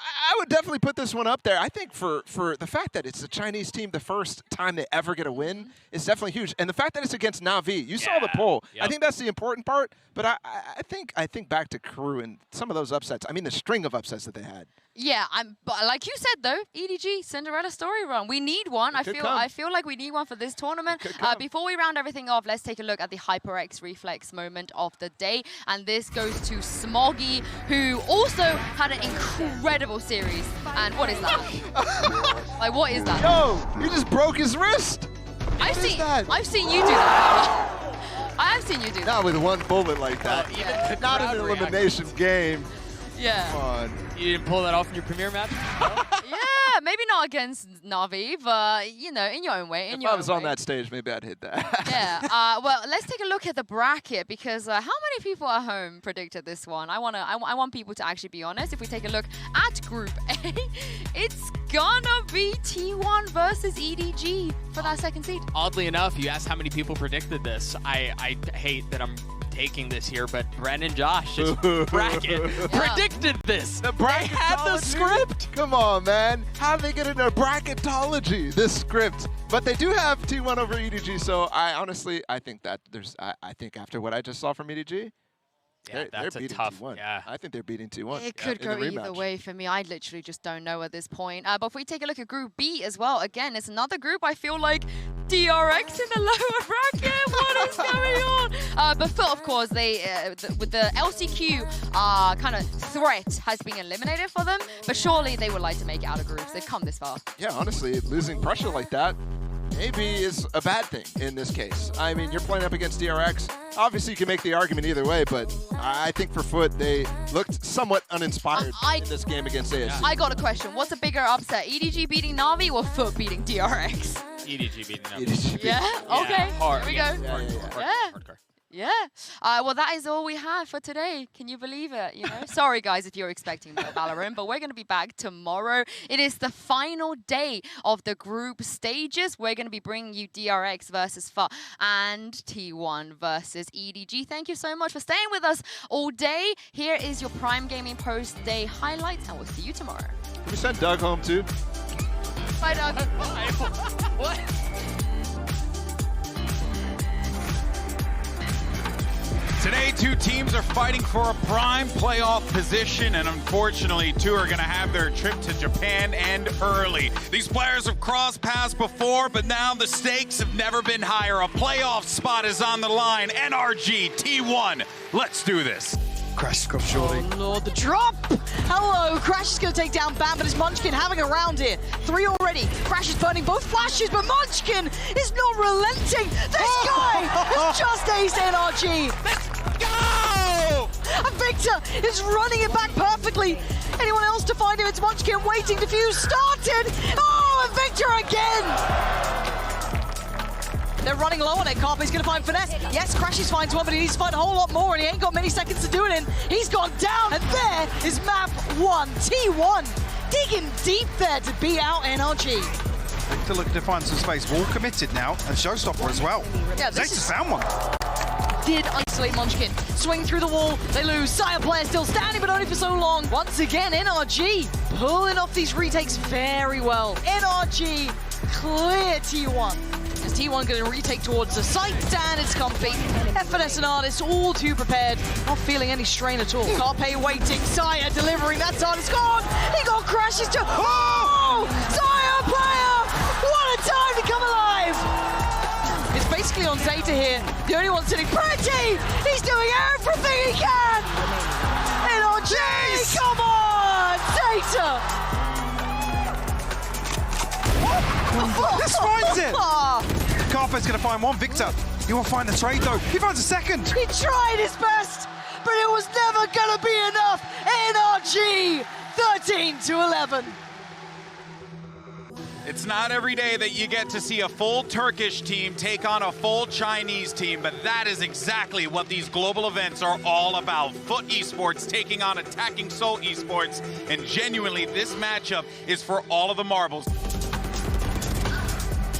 I would definitely put this one up there. I think for the fact that it's a Chinese team, the first time they ever get a win is definitely huge. And the fact that it's against Navi, you saw the poll. Yep. I think that's the important part. But I think back to crew and some of those upsets. I mean, the string of upsets that they had. Yeah, but like you said though, EDG Cinderella story run. We need one. I feel like we need one for this tournament. Before we round everything off, let's take a look at the HyperX reflex moment of the day, and this goes to Smoggy, who also had an incredible series. And what is that? Like, what is that? Yo, he just broke his wrist. I've seen you do that. I have seen you do that. Not with one bullet like that. Even the Not in crowd an reaction. elimination game. Yeah. Come on. You didn't pull that off in your premiere match? Yeah, maybe not against Navi, but you know, in your own way. If I was on that stage, maybe I'd hit that. Yeah. Well, let's take a look at the bracket because how many people at home predicted this one? I want people to actually be honest. If we take a look at Group A, it's gonna be T1 versus EDG for that second seed. Oddly enough, you asked how many people predicted this. I hate that I'm taking this here, but Bren and Josh's bracket predicted this. The They had the script. Come on, man. How do they get into bracketology, this script? But they do have T1 over EDG, so I think that I think after what I just saw from EDG, Yeah, they're that's a beating tough. T1. Yeah. I think they're beating T1. It could go either way for me. I literally just don't know at this point. But if we take a look at Group B as well, again, it's another group. I feel like DRX in the lower bracket. What is going on? But Foot, of course, they with the LCQ kind of threat has been eliminated for them. But surely they would like to make it out of groups. They've come this far. Yeah, honestly, losing pressure like that maybe is a bad thing in this case. I mean, you're playing up against DRX. Obviously, you can make the argument either way, but I think for Foot, they looked somewhat uninspired in this game against ASC. I got a question. What's a bigger upset? EDG beating Navi or Foot beating DRX? EDG beating them. Yeah? Okay. Hard. Here we go. Yeah. Hardcore. Yeah. Well, that is all we have for today. Can you believe it? You know, sorry guys if you're expecting more Valorant, but we're going to be back tomorrow. It is the final day of the group stages. We're going to be bringing you DRX versus FA and T1 versus EDG. Thank you so much for staying with us all day. Here is your Prime Gaming post-day highlights, and we'll see you tomorrow. Can we send Doug home too? Bye, Doug. What? Today, two teams are fighting for a prime playoff position, and unfortunately, two are going to have their trip to Japan end early. These players have crossed paths before, but now the stakes have never been higher. A playoff spot is on the line. NRG, T1, let's do this. Crash comes shortly. Oh Lord, the drop! Hello, Crash is going to take down Bam, but it's Munchkin having a round here. 3 already. Crash is burning both flashes, but Munchkin is not relenting. This guy has just aced NRG. Let's go! And Victor is running it back perfectly. Anyone else to find him? It's Munchkin waiting. The fuse started. Oh, and Victor again. They're running low on it. Carpe's going to find Finesse. Yes, Crashes finds one, but he needs to find a whole lot more, and he ain't got many seconds to do it in. He's gone down, and there is map 1. T1 digging deep there to beat out NRG. Victor looking to find some space. Wall committed now, and Showstopper as well. Yeah, this Zate's found one. Did isolate Munchkin. Swing through the wall. They lose. Sire player still standing, but only for so long. Once again, NRG pulling off these retakes very well. NRG clear T1. As T1 going to retake towards the site, and it's comfy. FNS and Artist all too prepared, not feeling any strain at all. Carpe waiting, Sire delivering, that's on, it's gone! He got Crashes to... Oh! Sire player! What a time to come alive! It's basically on Zeta here, the only one sitting pretty! He's doing everything he can! NRG, come on! Zeta! This finds it! Carpe's going to find one. Victor, he will find the trade though. He finds a second. He tried his best, but it was never going to be enough. NRG, 13-11. It's not every day that you get to see a full Turkish team take on a full Chinese team, but that is exactly what these global events are all about. Foot Esports taking on Attacking Soul Esports, and genuinely, this matchup is for all of the marbles.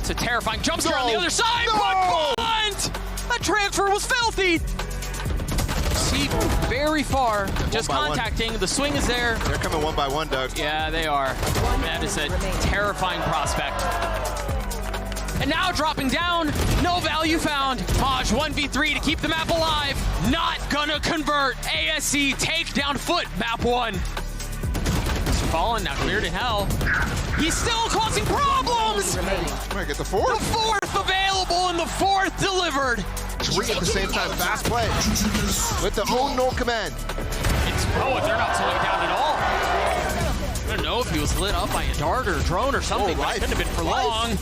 It's a terrifying jump scare on the other side, but Blunt! That transfer was filthy! See, very far, just contacting, the swing is there. They're coming one by one, Doug. Yeah, they are. That is a terrifying prospect. And now dropping down, no value found. Maj 1v3 to keep the map alive. Not gonna convert. ASC take down Foot, map 1. He's fallen, now cleared in hell. He's still causing problems! Might get the fourth. The fourth available and the fourth delivered. 3 at the same time, fast play. With the own null command. It's, oh, they're not slowing down at all. I don't know if he was lit up by a dart or a drone or something, but it couldn't have been for long. And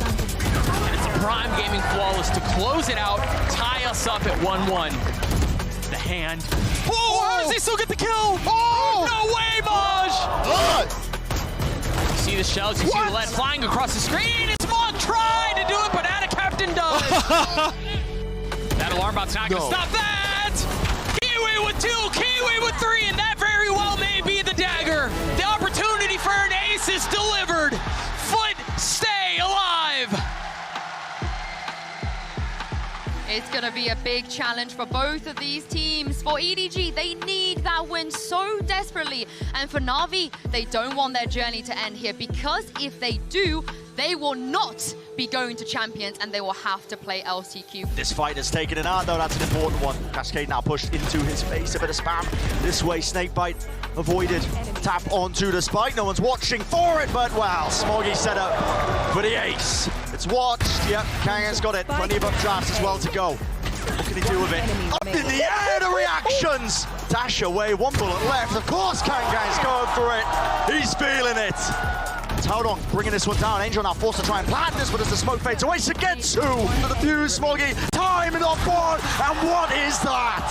it's Prime Gaming Flawless to close it out, tie us up at 1-1. The hand. Whoa, how does he still get the kill? Oh! No way, Maj! You see the shells, you see the lead flying across the screen. It's Mog trying to do it, but Anna Captain does. That alarm bot's not going to stop that. Kiwi with 2, Kiwi with 3, and that very well may be the dagger. The opportunity for an ace is delivered. Foot, stay alive. It's going to be a big challenge for both of these teams. For EDG, they need that win so desperately. And for Navi, they don't want their journey to end here, because if they do, they will not be going to Champions and they will have to play LCQ. This fight has taken it out, though. That's an important one. Cascade now pushed into his face. A bit of spam this way. Snakebite avoided. Tap onto the spike. No one's watching for it, but wow, Smoggy set up for the ace. It's watched. Yep, Kangan's got it. Plenty of updrafts as well to go. What can he do with it? Up in the air, the reactions! Dash away, 1 bullet left. Of course, Kangan's going for it. He's feeling it. Taodong bringing this one down. Angel now forced to try and plant this, but as the smoke fades away, Sugetsu for the fuse. Smoggy, time and on board. And what is that?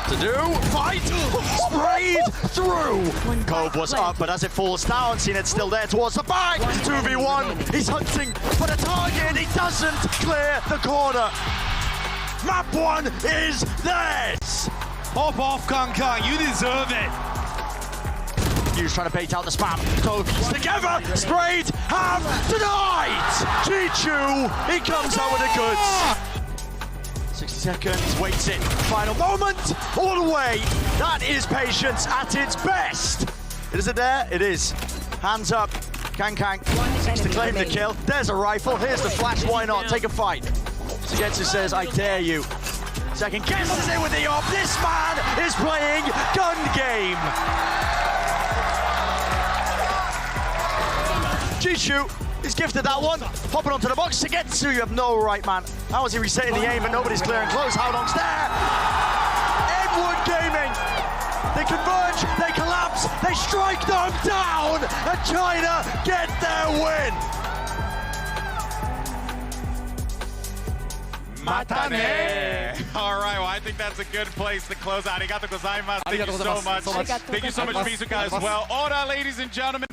To do, fight, sprayed through. Cove was up, but as it falls down, Cnet's still there towards the back. 2v1, he's hunting for the target, and he doesn't clear the corner. Map 1 is theirs. Hop off, Kankan, you deserve it. Hughes trying to bait out the spam. Cove together, sprayed, have denied. Chichu, he comes out with the goods. 60 seconds, waits it. Final moment, all the way. That is patience at its best. Is it there? It is. Hands up. Kankan seeks to claim the kill. There's a rifle. Here's the flash. Why not? Take a fight. Sugetsu says, I dare you. Second guesses it with the op. This man is playing gun game. Chichu is gifted that one. Hopping onto the box. Sugetsu, you have no right, man. How is he resetting the aim, but nobody's clearing close? Haodong's there. Edward Gaming. They converge, they collapse, they strike them down, and China get their win. Matane! All right, well, I think that's a good place to close out. Arigatou gozaimasu. Thank you so much. Thank you so much, Mizuka, as well. Ora, ladies and gentlemen.